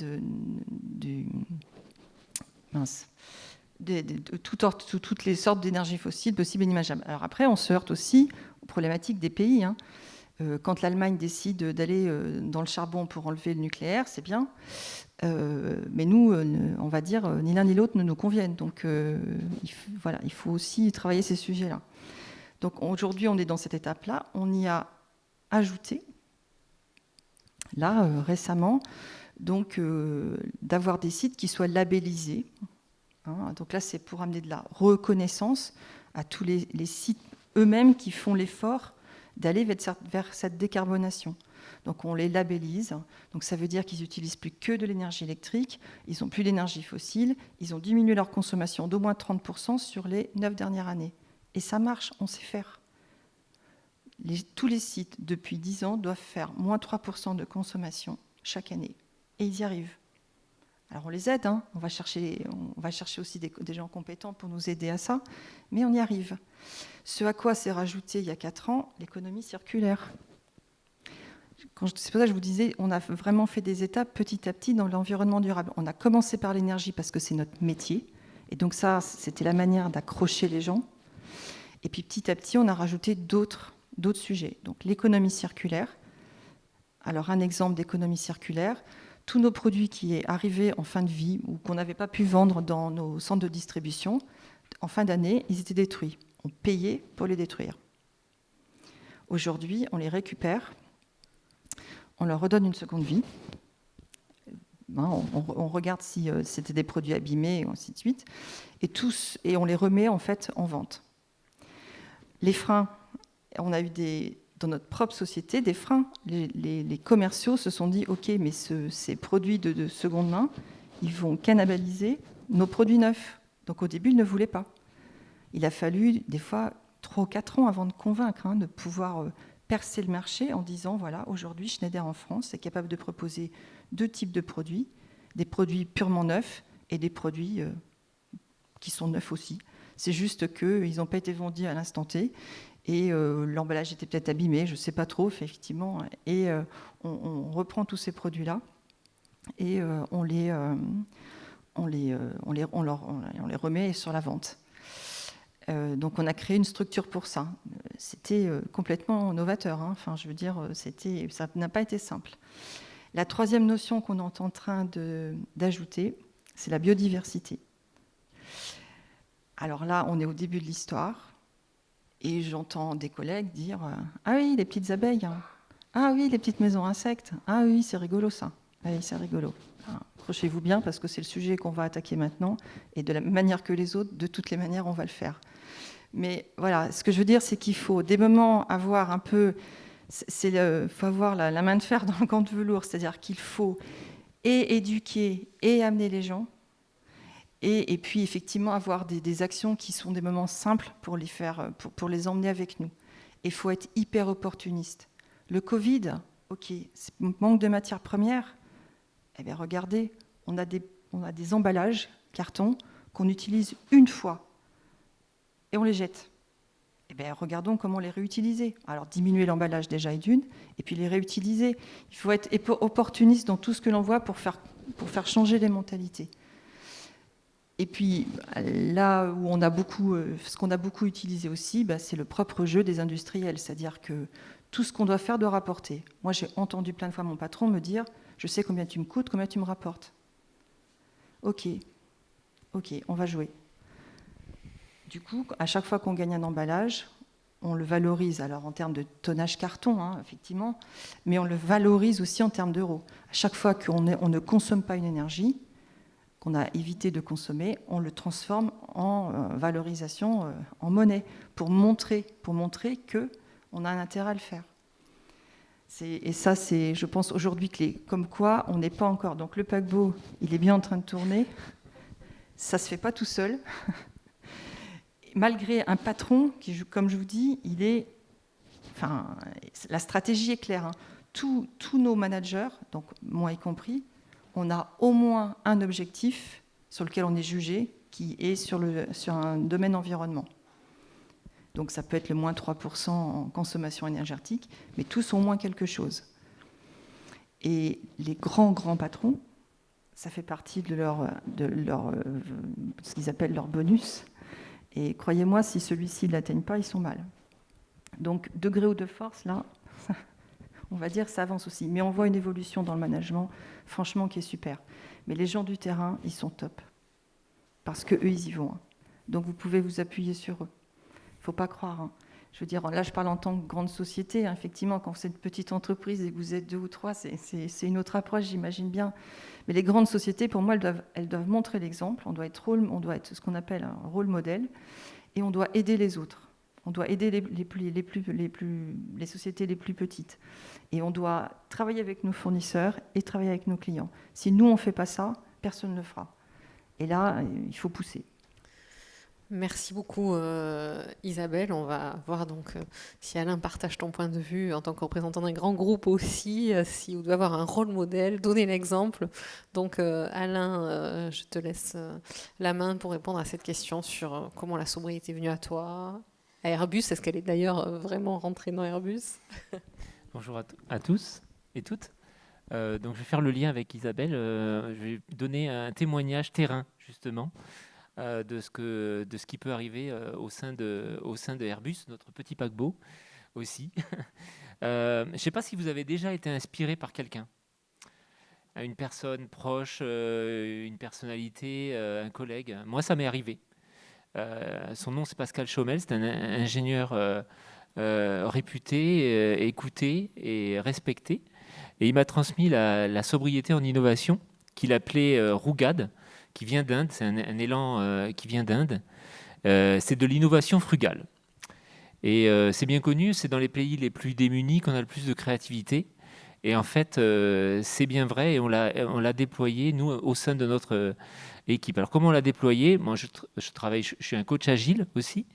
toutes les sortes d'énergies fossiles possibles et inimaginables. Alors après, on se heurte aussi aux problématiques des pays. Quand l'Allemagne décide d'aller dans le charbon pour enlever le nucléaire, c'est bien. Mais nous, on va dire, ni l'un ni l'autre ne nous conviennent. Donc il faut aussi travailler ces sujets-là. Donc aujourd'hui, on est dans cette étape-là. On y a ajouté, là, récemment, donc d'avoir des sites qui soient labellisés. Donc là, c'est pour amener de la reconnaissance à tous les sites eux-mêmes qui font l'effort d'aller vers cette décarbonation. Donc on les labellise. Donc ça veut dire qu'ils n'utilisent plus que de l'énergie électrique, ils n'ont plus d'énergie fossile, ils ont diminué leur consommation d'au moins 30% sur les 9 dernières années. Et ça marche, on sait faire. Tous les sites, depuis 10 ans, doivent faire moins 3% de consommation chaque année. Et ils y arrivent. Alors on les aide, on va chercher aussi des gens compétents pour nous aider à ça, mais on y arrive. Ce à quoi s'est rajouté il y a 4 ans, l'économie circulaire. C'est pour ça que je vous disais, on a vraiment fait des étapes petit à petit dans l'environnement durable. On a commencé par l'énergie parce que c'est notre métier, et donc ça, c'était la manière d'accrocher les gens. Et puis petit à petit, on a rajouté d'autres sujets. Donc l'économie circulaire. Alors un exemple d'économie circulaire, tous nos produits qui est arrivés en fin de vie ou qu'on n'avait pas pu vendre dans nos centres de distribution, en fin d'année, ils étaient détruits. On payait pour les détruire. Aujourd'hui, on les récupère, on leur redonne une seconde vie. On regarde si c'était des produits abîmés, et ainsi de suite. Et on les remet en fait en vente. Les freins, on a eu dans notre propre société des freins. Les commerciaux se sont dit, OK, mais ces produits de seconde main, ils vont cannibaliser nos produits neufs. Donc au début, ils ne voulaient pas. Il a fallu des fois 3 ou 4 ans avant de convaincre, de pouvoir percer le marché en disant, voilà, aujourd'hui, Schneider en France est capable de proposer 2 types de produits, des produits purement neufs et des produits qui sont neufs aussi. C'est juste qu'ils n'ont pas été vendus à l'instant T. Et l'emballage était peut-être abîmé, je ne sais pas trop, effectivement. Et on reprend tous ces produits-là et on les remet sur la vente. Donc on a créé une structure pour ça. C'était complètement novateur. Enfin, je veux dire, ça n'a pas été simple. La troisième notion qu'on est en train d'ajouter, c'est la biodiversité. Alors là, on est au début de l'histoire. Et j'entends des collègues dire « Ah oui, les petites abeilles, ah oui, les petites maisons insectes, ah oui, c'est rigolo ça, ah oui, c'est rigolo. » Accrochez-vous bien parce que c'est le sujet qu'on va attaquer maintenant, et de la même manière que les autres, de toutes les manières, on va le faire. Mais voilà, ce que je veux dire, c'est qu'il faut des moments avoir un peu... faut avoir la main de fer dans le gant de velours, c'est-à-dire qu'il faut et éduquer et amener les gens, et puis effectivement avoir des actions qui sont des moments simples pour les faire, pour les emmener avec nous. Et il faut être hyper opportuniste. Le Covid, ok, c'est manque de matières premières. Eh bien regardez, on a des emballages carton qu'on utilise une fois et on les jette. Eh bien regardons comment les réutiliser. Alors diminuer l'emballage déjà est d'une, et puis les réutiliser. Il faut être opportuniste dans tout ce que l'on voit pour faire changer les mentalités. Et puis, là où ce qu'on a beaucoup utilisé aussi, c'est le propre jeu des industriels. C'est-à-dire que tout ce qu'on doit faire doit rapporter. Moi, j'ai entendu plein de fois mon patron me dire « Je sais combien tu me coûtes, combien tu me rapportes. » Ok, on va jouer. Du coup, à chaque fois qu'on gagne un emballage, on le valorise. Alors, en termes de tonnage carton, effectivement, mais on le valorise aussi en termes d'euros. À chaque fois qu'on ne consomme pas une énergie, qu'on a évité de consommer, on le transforme en valorisation, en monnaie, pour montrer qu'on a un intérêt à le faire. Et ça, c'est, je pense aujourd'hui, comme quoi on n'est pas encore... Donc le paquebot, il est bien en train de tourner, ça ne se fait pas tout seul. Malgré un patron qui, comme je vous dis, la stratégie est claire. tous nos managers, donc moi y compris, on a au moins un objectif sur lequel on est jugé, qui est sur un domaine environnement. Donc ça peut être le moins 3% en consommation énergétique, mais tous ont au moins quelque chose. Et les grands patrons, ça fait partie de ce qu'ils appellent leur bonus. Et croyez-moi, si celui-ci ne l'atteignent pas, ils sont mal. Donc, degré ou de force, là, on va dire ça avance aussi. Mais on voit une évolution dans le management, franchement, qui est super. Mais les gens du terrain, ils sont top. Parce qu'eux, ils y vont. Donc, vous pouvez vous appuyer sur eux. Il ne faut pas croire. Je veux dire, là, je parle en tant que grande société. Effectivement, quand vous êtes une petite entreprise et que vous êtes 2 ou 3, c'est une autre approche, j'imagine bien. Mais les grandes sociétés, pour moi, elles doivent montrer l'exemple. On doit être ce qu'on appelle un rôle modèle. Et on doit aider les autres. On doit aider les sociétés les plus petites. Et on doit travailler avec nos fournisseurs et travailler avec nos clients. Si nous, on ne fait pas ça, personne ne le fera. Et là, il faut pousser. Merci beaucoup Isabelle. On va voir donc si Alain partage ton point de vue en tant que représentant d'un grand groupe aussi, si vous devez avoir un rôle modèle, donner l'exemple. Donc Alain, je te laisse la main pour répondre à cette question sur comment la sobriété est venue à toi, à Airbus. Est-ce qu'elle est d'ailleurs vraiment rentrée dans Airbus? Bonjour à tous et toutes. Donc je vais faire le lien avec Isabelle. Je vais donner un témoignage terrain justement. De ce qui peut arriver au sein de Airbus, notre petit paquebot aussi. Je ne sais pas si vous avez déjà été inspiré par quelqu'un, une personne proche, une personnalité, un collègue. Moi, ça m'est arrivé. Son nom, c'est Pascal Chaumel, c'est un ingénieur réputé, écouté et respecté. Et il m'a transmis la sobriété en innovation qu'il appelait Rougad, qui vient d'Inde, c'est un élan qui vient d'Inde. C'est de l'innovation frugale. Et c'est bien connu, c'est dans les pays les plus démunis qu'on a le plus de créativité. Et en fait, c'est bien vrai et on l'a déployé, nous, au sein de notre équipe. Alors, comment on l'a déployé? Moi, je suis un coach agile aussi,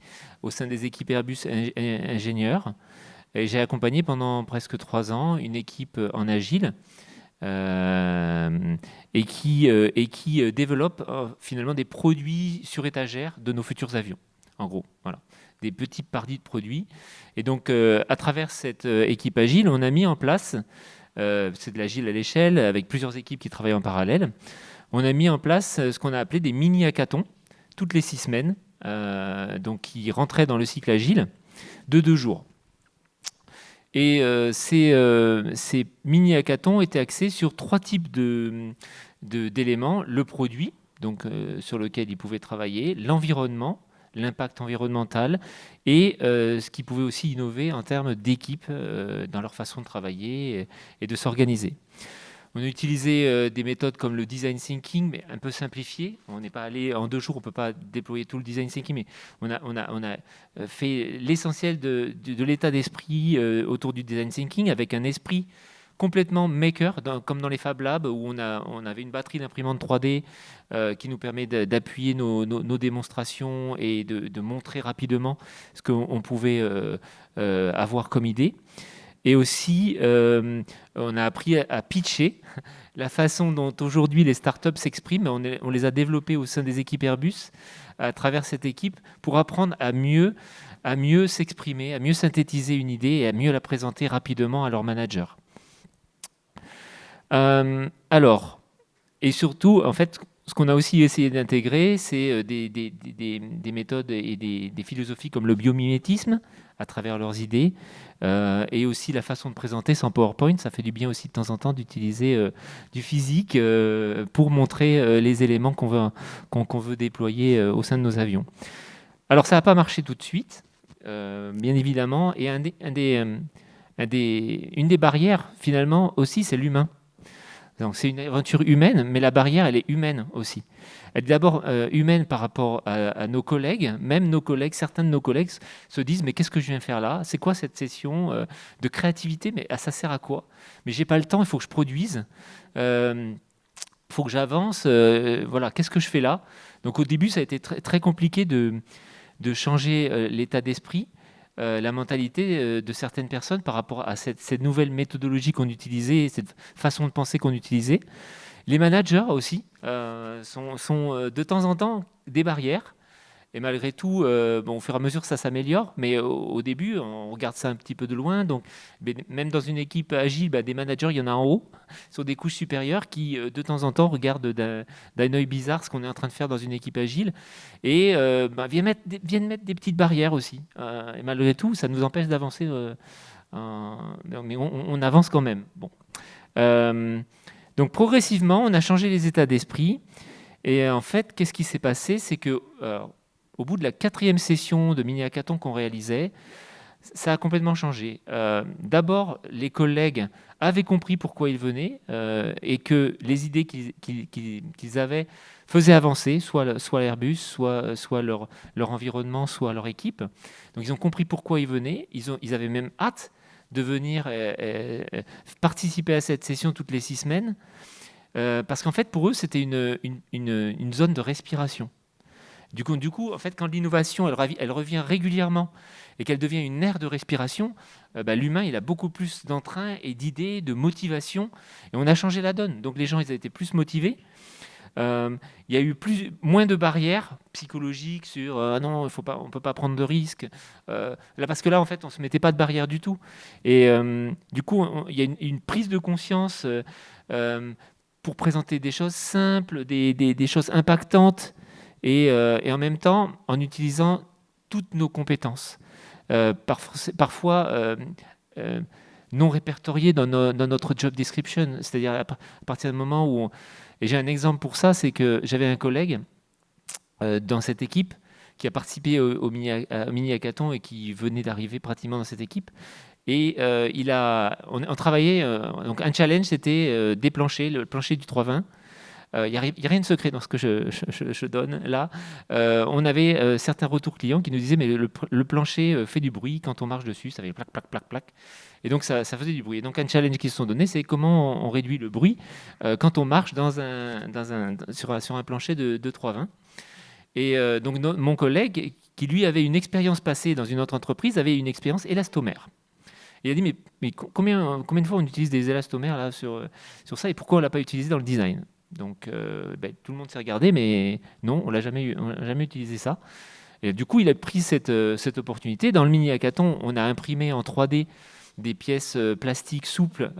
au sein des équipes Airbus ingénieurs. Et j'ai accompagné pendant presque 3 ans une équipe en agile. Et qui développe finalement des produits sur étagère de nos futurs avions, en gros, voilà, des petites parties de produits. Et donc, à travers cette équipe agile, on a mis en place, c'est de l'agile à l'échelle, avec plusieurs équipes qui travaillent en parallèle, on a mis en place ce qu'on a appelé des mini-hackathons, toutes les 6 semaines, donc qui rentraient dans le cycle agile, de 2 jours. Et ces mini-hackathons étaient axés sur 3 types d'éléments. Le produit, donc, sur lequel ils pouvaient travailler, l'environnement, l'impact environnemental, et ce qu'ils pouvaient aussi innover en termes d'équipe dans leur façon de travailler et de s'organiser. On a utilisé des méthodes comme le design thinking, mais un peu simplifié. On n'est pas allé en 2 jours, on ne peut pas déployer tout le design thinking, mais on a fait l'essentiel de l'état d'esprit autour du design thinking, avec un esprit complètement maker, comme dans les Fab Labs, où on avait une batterie d'imprimante 3D qui nous permet d'appuyer nos démonstrations et de montrer rapidement ce qu'on pouvait avoir comme idée. Et aussi, on a appris à pitcher la façon dont aujourd'hui les startups s'expriment. On les a développées au sein des équipes Airbus à travers cette équipe pour apprendre à mieux s'exprimer, à mieux synthétiser une idée et à mieux la présenter rapidement à leur manager. Alors, et surtout, en fait, ce qu'on a aussi essayé d'intégrer, c'est des méthodes et des philosophies comme le biomimétisme à travers leurs idées, et aussi la façon de présenter sans PowerPoint. Ça fait du bien aussi de temps en temps d'utiliser du physique pour montrer les éléments qu'on veut déployer au sein de nos avions. Alors ça n'a pas marché tout de suite, bien évidemment, et une des barrières finalement aussi, c'est l'humain. Donc c'est une aventure humaine, mais la barrière, elle est humaine aussi. Elle est d'abord humaine par rapport à nos collègues. Même nos collègues, certains de nos collègues se disent « mais qu'est-ce que je viens faire là? C'est quoi cette session de créativité? Mais ça sert à quoi? Mais j'ai pas le temps, il faut que je produise, il faut que j'avance, voilà, qu'est-ce que je fais là ?» Donc au début, ça a été très, très compliqué de changer l'état d'esprit. la mentalité de certaines personnes par rapport à cette nouvelle méthodologie qu'on utilisait, cette façon de penser qu'on utilisait. Les managers aussi sont de temps en temps des barrières. Et malgré tout, au fur et à mesure, ça s'améliore. Mais au début, on regarde ça un petit peu de loin. Donc, même dans une équipe agile, des managers, il y en a en haut, sur des couches supérieures, qui, de temps en temps, regardent d'un œil bizarre ce qu'on est en train de faire dans une équipe agile. Et viennent mettre des petites barrières aussi. Et malgré tout, ça nous empêche d'avancer. Mais on avance quand même. Bon. Donc, progressivement, on a changé les états d'esprit. Et en fait, qu'est-ce qui s'est passé? C'est que... au bout de la 4e session de mini-hackathon qu'on réalisait, ça a complètement changé. D'abord, les collègues avaient compris pourquoi ils venaient et que les idées qu'ils avaient faisaient avancer, soit Airbus, soit leur environnement, soit leur équipe. Donc, ils ont compris pourquoi ils venaient. Ils avaient même hâte de venir participer à cette session toutes les 6 semaines parce qu'en fait, pour eux, c'était une zone de respiration. Du coup, en fait, quand l'innovation elle revient régulièrement et qu'elle devient une aire de respiration, l'humain il a beaucoup plus d'entrain et d'idées, de motivation. Et on a changé la donne. Donc les gens ils ont été plus motivés. Il y a eu moins de barrières psychologiques sur non, on peut pas prendre de risques. Parce que là, en fait, on se mettait pas de barrières du tout. Et du coup, il y a une prise de conscience pour présenter des choses simples, des choses impactantes. Et en même temps, en utilisant toutes nos compétences, parfois non répertoriées dans notre job description. C'est-à-dire à partir du moment où... Et j'ai un exemple pour ça, c'est que j'avais un collègue dans cette équipe qui a participé au mini-hackathon et qui venait d'arriver pratiquement dans cette équipe. Et on travaillait... donc un challenge, c'était déplancher le plancher du 320. Il n'y a rien de secret dans ce que je donne là. On avait certains retours clients qui nous disaient mais le plancher fait du bruit quand on marche dessus, ça fait plac, plac, plac, plac. Et donc ça faisait du bruit. Et donc un challenge qui se sont donnés, c'est comment on réduit le bruit quand on marche sur un plancher de 320. Et donc mon collègue, qui lui avait une expérience passée dans une autre entreprise, avait une expérience élastomère. Et il a dit mais combien de fois on utilise des élastomères là sur ça et pourquoi on ne l'a pas utilisé dans le design? Donc, tout le monde s'est regardé, mais non, on n'a jamais utilisé ça. Et du coup, il a pris cette opportunité. Dans le mini-hackathon, on a imprimé en 3D des pièces plastiques souples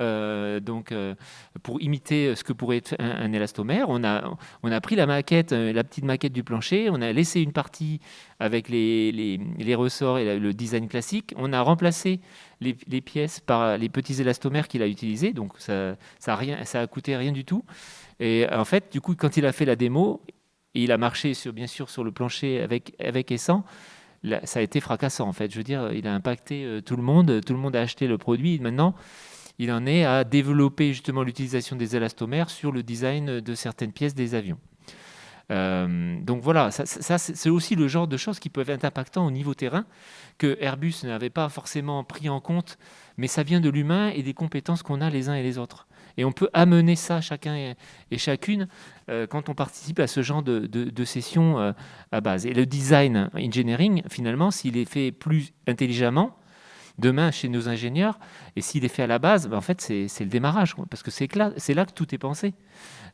pour imiter ce que pourrait être un élastomère. On a pris la petite maquette du plancher, on a laissé une partie avec les ressorts et le design classique. On a remplacé les pièces par les petits élastomères qu'il a utilisés, donc ça a coûté rien du tout. Et en fait, du coup, quand il a fait la démo, et il a marché bien sûr sur le plancher avec et sans, ça a été fracassant en fait. Je veux dire, il a impacté tout le monde a acheté le produit. Maintenant, il en est à développer justement l'utilisation des élastomères sur le design de certaines pièces des avions. Donc voilà, ça c'est aussi le genre de choses qui peuvent être impactantes au niveau terrain que Airbus n'avait pas forcément pris en compte, mais ça vient de l'humain et des compétences qu'on a les uns et les autres. Et on peut amener ça chacun et chacune quand on participe à ce genre de session à base. Et le design engineering, finalement, s'il est fait plus intelligemment, demain chez nos ingénieurs, et s'il est fait à la base, en fait, c'est le démarrage, parce que c'est là que tout est pensé.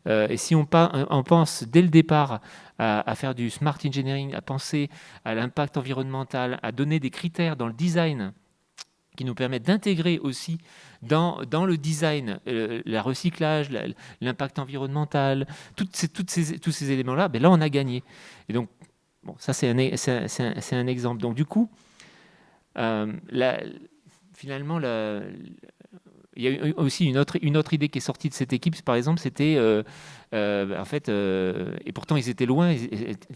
Et si on pense dès le départ à faire du smart engineering, à penser à l'impact environnemental, à donner des critères dans le design qui nous permettent d'intégrer aussi dans le design le recyclage, l'impact environnemental, tous ces éléments-là, là on a gagné. Et donc, bon, ça c'est un exemple. Donc du coup, finalement, il y a eu aussi une autre idée qui est sortie de cette équipe, par exemple, c'était, et pourtant ils étaient loin,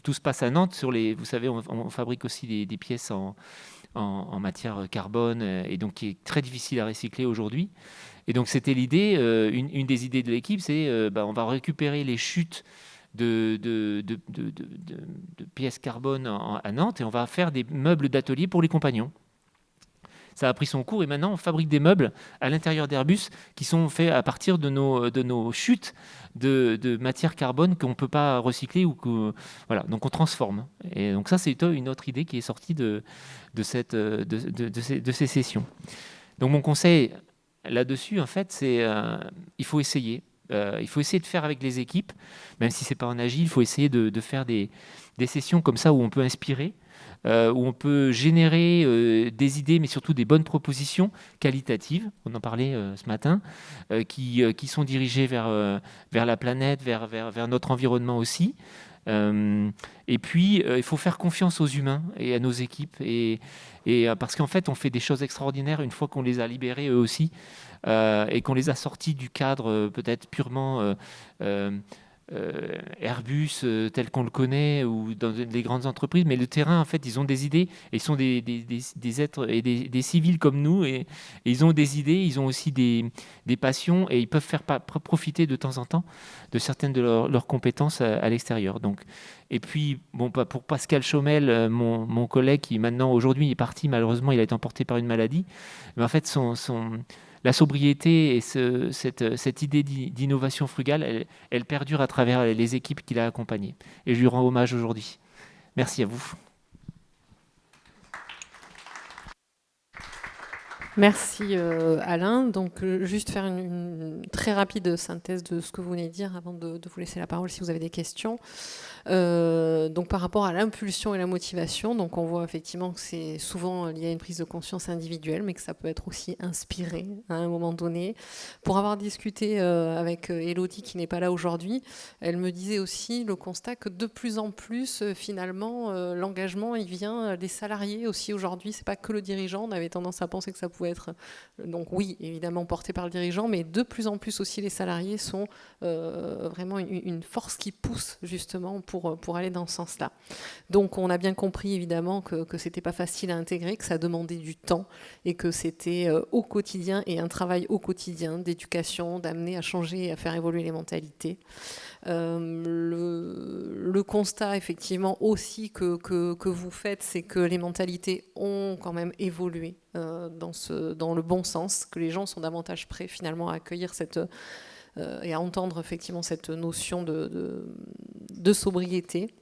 tout se passe à Nantes, vous savez, on fabrique aussi des pièces en matière carbone, et donc qui est très difficile à recycler aujourd'hui. Et donc c'était l'idée, une des idées de l'équipe, c'est on va récupérer les chutes de pièces carbone à Nantes et on va faire des meubles d'atelier pour les compagnons. ça a pris son cours et maintenant on fabrique des meubles à l'intérieur d'Airbus qui sont faits à partir de nos chutes de matière carbone qu'on ne peut pas recycler ou que voilà, donc on transforme. Et donc ça c'est une autre idée qui est sortie de ces sessions. Donc mon conseil là-dessus en fait c'est il faut essayer. Il faut essayer de faire avec les équipes, même si c'est pas en agile, il faut essayer de faire des sessions comme ça où on peut inspirer, où on peut générer des idées, mais surtout des bonnes propositions qualitatives, on en parlait ce matin, qui sont dirigées vers la planète, vers notre environnement aussi. Et puis, il faut faire confiance aux humains et à nos équipes, parce qu'en fait, on fait des choses extraordinaires une fois qu'on les a libérés eux aussi, et qu'on les a sortis du cadre peut-être purement Airbus tel qu'on le connaît ou dans les grandes entreprises, mais le terrain, en fait, ils ont des idées et ils sont des êtres et des civils comme nous et ils ont des idées, ils ont aussi des passions et ils peuvent faire profiter de temps en temps de certaines de leurs compétences à l'extérieur. Donc, et puis, bon, pour Pascal Chaumel, mon collègue qui maintenant aujourd'hui est parti, malheureusement, il a été emporté par une maladie, mais en fait, la sobriété et cette idée d'innovation frugale, elle perdure à travers les équipes qu'il a accompagnées. Et je lui rends hommage aujourd'hui. Merci à vous. Merci Alain. Donc juste faire une très rapide synthèse de ce que vous venez de dire avant de vous laisser la parole si vous avez des questions. Donc par rapport à l'impulsion et la motivation, donc on voit effectivement que c'est souvent lié à une prise de conscience individuelle, mais que ça peut être aussi inspiré à un moment donné. Pour avoir discuté avec Élodie qui n'est pas là aujourd'hui, elle me disait aussi le constat que de plus en plus finalement l'engagement il vient des salariés aussi aujourd'hui. C'est pas que le dirigeant. On avait tendance à penser que ça pouvait être donc oui évidemment porté par le dirigeant, mais de plus en plus aussi les salariés sont vraiment une force qui pousse justement pour aller dans ce sens-là. Donc on a bien compris évidemment que c'était pas facile à intégrer, que ça demandait du temps et que c'était au quotidien et un travail au quotidien d'éducation, d'amener à changer et à faire évoluer les mentalités. Le constat effectivement aussi que vous faites, c'est que les mentalités ont quand même évolué dans le bon sens, que les gens sont davantage prêts finalement à accueillir et à entendre effectivement cette notion de sobriété.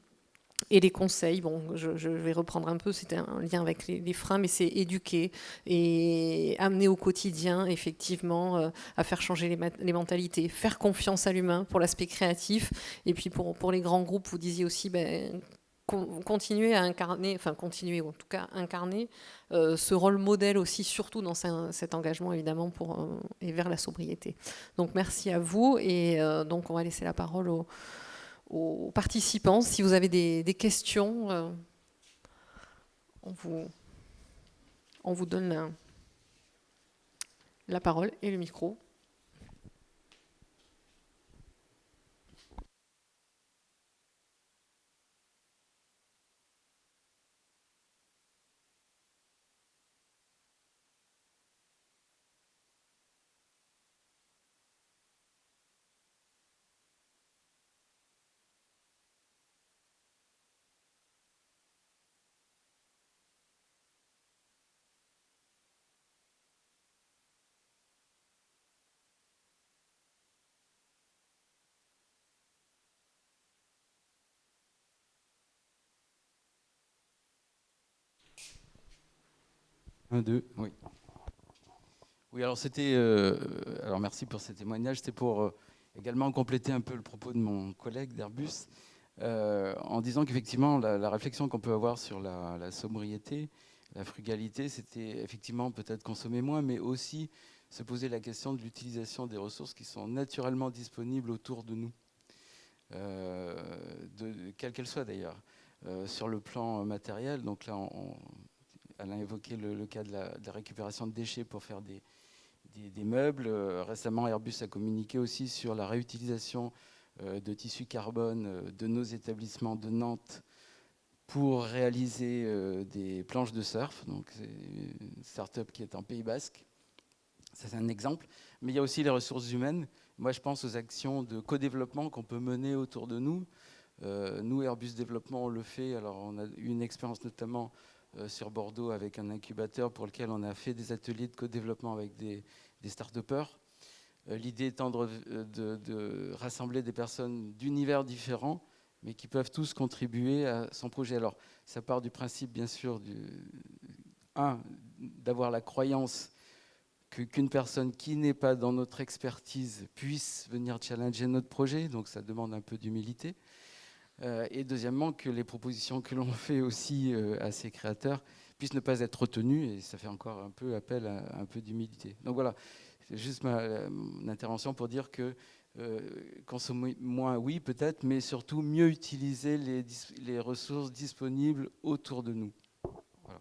Et les conseils, bon, je vais reprendre un peu, c'était un lien avec les freins, mais c'est éduquer et amener au quotidien, effectivement, à faire changer les mentalités, faire confiance à l'humain pour l'aspect créatif. Et puis pour les grands groupes, vous disiez aussi, continuer à incarner, enfin continuer, ou en tout cas incarner ce rôle modèle aussi, surtout dans cet engagement, évidemment, et vers la sobriété. Donc merci à vous, et donc on va laisser la parole aux participants. Si vous avez des questions, on vous donne la parole et le micro. Un, deux, oui. Oui, alors c'était. Alors merci pour ce témoignage. C'était pour également compléter un peu le propos de mon collègue d'Airbus, en disant qu'effectivement la réflexion qu'on peut avoir sur la sobriété, la frugalité, c'était effectivement peut-être consommer moins, mais aussi se poser la question de l'utilisation des ressources qui sont naturellement disponibles autour de nous, quelles qu'elles soient d'ailleurs, sur le plan matériel. Donc là, Alain évoquait le cas de la récupération de déchets pour faire des meubles. Récemment, Airbus a communiqué aussi sur la réutilisation de tissus carbone de nos établissements de Nantes pour réaliser des planches de surf. Donc, c'est une start-up qui est en Pays Basque. Ça, c'est un exemple. Mais il y a aussi les ressources humaines. Moi, je pense aux actions de co-développement qu'on peut mener autour de nous. Nous, Airbus Développement, on le fait. Alors, on a eu une expérience notamment sur Bordeaux avec un incubateur pour lequel on a fait des ateliers de co-développement avec des start-upers. L'idée étant de rassembler des personnes d'univers différents, mais qui peuvent tous contribuer à son projet. Alors, ça part du principe, bien sûr, d'avoir la croyance qu'une personne qui n'est pas dans notre expertise puisse venir challenger notre projet, donc ça demande un peu d'humilité. Et deuxièmement, que les propositions que l'on fait aussi à ces créateurs puissent ne pas être retenues, et ça fait encore un peu appel à un peu d'humilité. Donc voilà, c'est juste mon intervention pour dire que consommer moins, oui, peut-être, mais surtout mieux utiliser les ressources disponibles autour de nous. Voilà.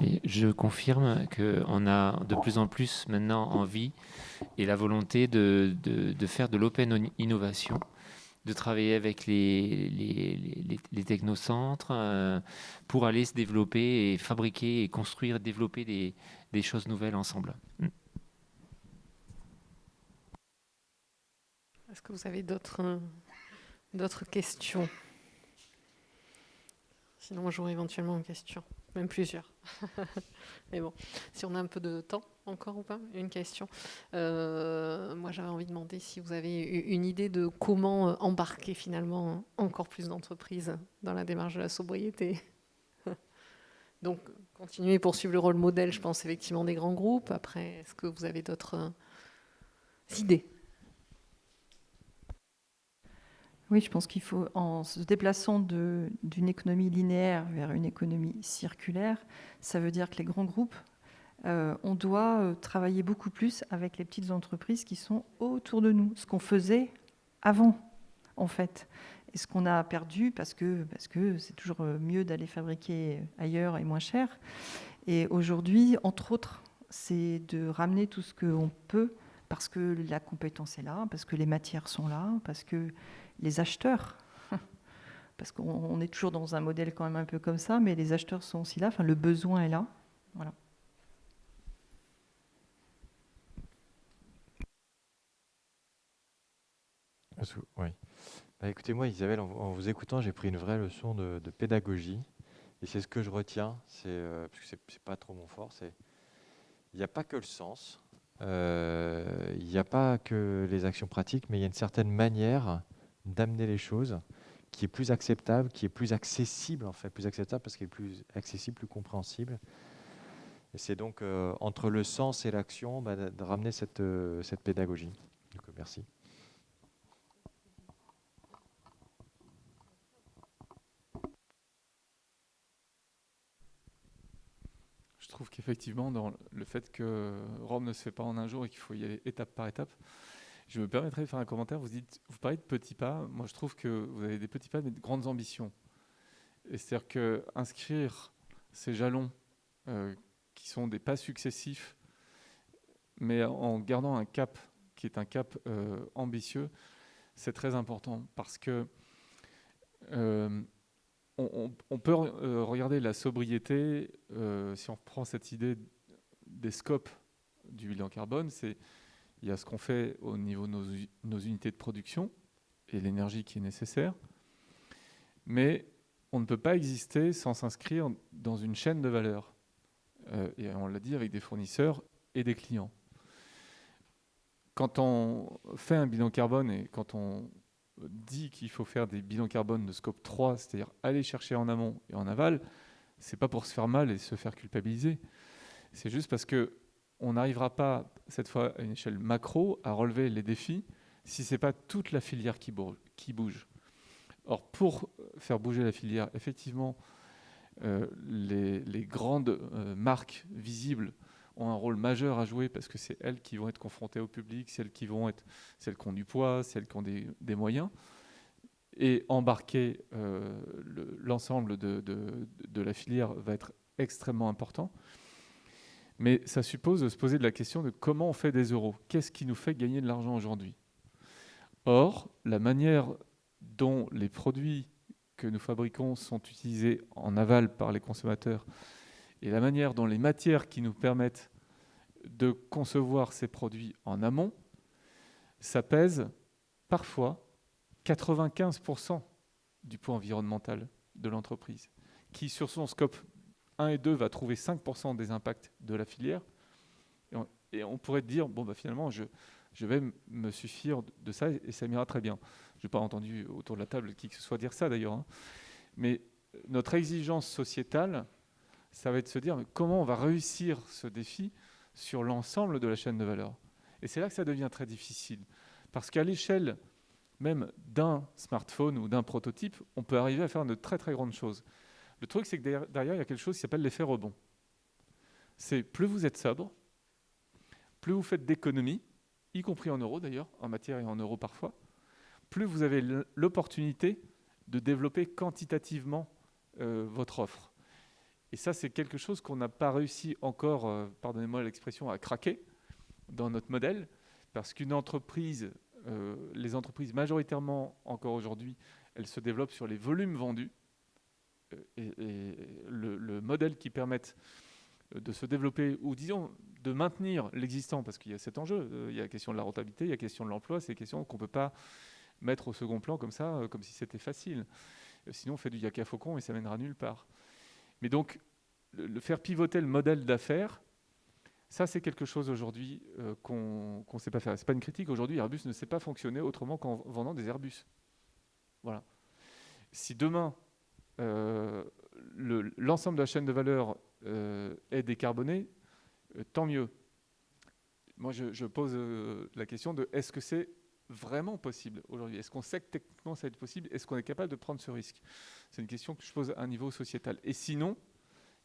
Et je confirme qu'on a de plus en plus maintenant envie et la volonté de faire de l'open innovation, de travailler avec les technocentres pour aller se développer et fabriquer et construire, développer des choses nouvelles ensemble. Est-ce que vous avez d'autres questions? Sinon, moi, j'aurais éventuellement une question, même plusieurs. Mais bon, si on a un peu de temps encore ou pas, une question. Moi, j'avais envie de demander si vous avez une idée de comment embarquer finalement encore plus d'entreprises dans la démarche de la sobriété. Donc, continuer, poursuivre le rôle modèle, je pense effectivement des grands groupes. Après, est-ce que vous avez d'autres idées? Oui, je pense qu'il faut, en se déplaçant d'une économie linéaire vers une économie circulaire, ça veut dire que les grands groupes, on doit travailler beaucoup plus avec les petites entreprises qui sont autour de nous, ce qu'on faisait avant, en fait. Et ce qu'on a perdu, parce que c'est toujours mieux d'aller fabriquer ailleurs et moins cher. Et aujourd'hui, entre autres, c'est de ramener tout ce qu'on peut, parce que la compétence est là, parce que les matières sont là, parce que les acheteurs, parce qu'on est toujours dans un modèle quand même un peu comme ça, mais les acheteurs sont aussi là, enfin, le besoin est là. Voilà. Oui. Bah, écoutez, moi, Isabelle, en vous écoutant, j'ai pris une vraie leçon de pédagogie. Et c'est ce que je retiens, parce que c'est pas trop mon fort, il n'y a pas que le sens, il n'y a pas que les actions pratiques, mais il y a une certaine manière d'amener les choses qui est plus acceptable, qui est plus accessible, en fait, plus acceptable parce qu'elle est plus accessible, plus compréhensible. Et c'est donc entre le sens et l'action de ramener cette pédagogie. Donc, merci. Je trouve qu'effectivement, dans le fait que Rome ne se fait pas en un jour et qu'il faut y aller étape par étape, je me permettrai de faire un commentaire. Vous parlez de petits pas. Moi, je trouve que vous avez des petits pas, mais de grandes ambitions. Et c'est-à-dire qu'inscrire ces jalons qui sont des pas successifs, mais en gardant un cap qui est un cap ambitieux, c'est très important parce que on peut regarder la sobriété, si on reprend cette idée des scopes du bilan carbone, il y a ce qu'on fait au niveau de nos unités de production et l'énergie qui est nécessaire, mais on ne peut pas exister sans s'inscrire dans une chaîne de valeur. Et on l'a dit avec des fournisseurs et des clients. Quand on fait un bilan carbone et quand on dit qu'il faut faire des bilans carbone de scope 3, c'est-à-dire aller chercher en amont et en aval, c'est pas pour se faire mal et se faire culpabiliser. C'est juste parce qu'on n'arrivera pas, cette fois à une échelle macro, à relever les défis si ce n'est pas toute la filière qui bouge. Or, pour faire bouger la filière, effectivement, les grandes marques visibles ont un rôle majeur à jouer parce que c'est elles qui vont être confrontées au public, celles qui ont du poids, celles qui ont des moyens. Et embarquer l'ensemble de la filière va être extrêmement important. Mais ça suppose de se poser de la question de comment on fait des euros. Qu'est-ce qui nous fait gagner de l'argent aujourd'hui? Or, la manière dont les produits que nous fabriquons sont utilisés en aval par les consommateurs et la manière dont les matières qui nous permettent de concevoir ces produits en amont, ça pèse parfois 95% du poids environnemental de l'entreprise, qui sur son scope 1 et 2 va trouver 5% des impacts de la filière. Et on pourrait dire, bon, bah, finalement, je vais me suffire de ça et ça m'ira très bien. Je n'ai pas entendu autour de la table qui que ce soit dire ça d'ailleurs. Hein. Mais notre exigence sociétale, ça va être de se dire comment on va réussir ce défi sur l'ensemble de la chaîne de valeur. Et c'est là que ça devient très difficile. Parce qu'à l'échelle même d'un smartphone ou d'un prototype, on peut arriver à faire de très très grandes choses. Le truc, c'est que derrière, il y a quelque chose qui s'appelle l'effet rebond. C'est plus vous êtes sobre, plus vous faites d'économies, y compris en euros d'ailleurs, en matière et en euros parfois, plus vous avez l'opportunité de développer quantitativement votre offre. Et ça, c'est quelque chose qu'on n'a pas réussi encore, pardonnez-moi l'expression, à craquer dans notre modèle, parce qu'une entreprise, les entreprises majoritairement encore aujourd'hui, elles se développent sur les volumes vendus. Et le modèle qui permette de se développer, ou disons de maintenir l'existant, parce qu'il y a cet enjeu, il y a la question de la rentabilité, il y a la question de l'emploi, c'est des questions qu'on ne peut pas mettre au second plan comme ça, comme si c'était facile. Sinon on fait du yaka faucon et ça mènera nulle part. Mais donc, le faire pivoter le modèle d'affaires, ça c'est quelque chose aujourd'hui qu'on ne sait pas faire. Ce n'est pas une critique, aujourd'hui Airbus ne sait pas fonctionner autrement qu'en vendant des Airbus. Voilà. Si demain, l'ensemble de la chaîne de valeur est décarboné, tant mieux. Moi, je pose la question de est-ce que c'est vraiment possible aujourd'hui? Est-ce qu'on sait que techniquement ça va être possible? Est-ce qu'on est capable de prendre ce risque? C'est une question que je pose à un niveau sociétal. Et sinon,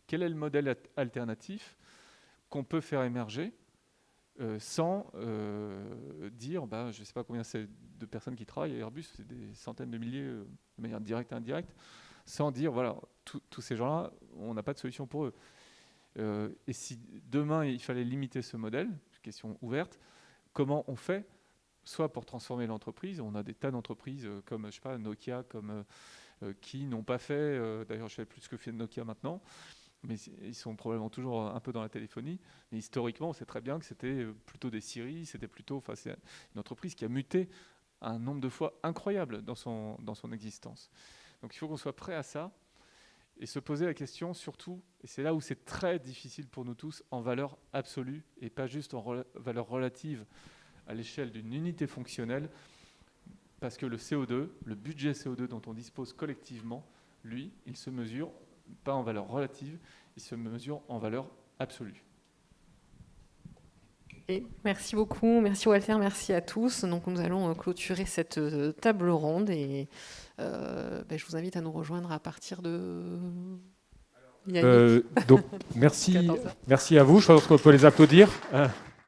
quel est le modèle alternatif qu'on peut faire émerger sans dire, bah, je ne sais pas combien c'est de personnes qui travaillent à Airbus, c'est des centaines de milliers de manière directe et indirecte, sans dire, voilà, tous ces gens-là, on n'a pas de solution pour eux. Et si demain, il fallait limiter ce modèle, question ouverte, comment on fait, soit pour transformer l'entreprise, on a des tas d'entreprises comme, je sais pas, Nokia, comme, qui n'ont pas fait, d'ailleurs je ne sais plus ce que fait Nokia maintenant, mais ils sont probablement toujours un peu dans la téléphonie, mais historiquement, on sait très bien que c'était plutôt des scieries, c'était plutôt, enfin, c'est une entreprise qui a muté un nombre de fois incroyable dans son existence. Donc il faut qu'on soit prêt à ça et se poser la question surtout, et c'est là où c'est très difficile pour nous tous, en valeur absolue et pas juste en valeur relative à l'échelle d'une unité fonctionnelle, parce que le CO2, le budget CO2 dont on dispose collectivement, lui, il se mesure pas en valeur relative, il se mesure en valeur absolue. Et merci beaucoup, merci Walter, merci à tous. Donc nous allons clôturer cette table ronde et je vous invite à nous rejoindre à partir de... Donc merci à vous, je pense qu'on peut les applaudir.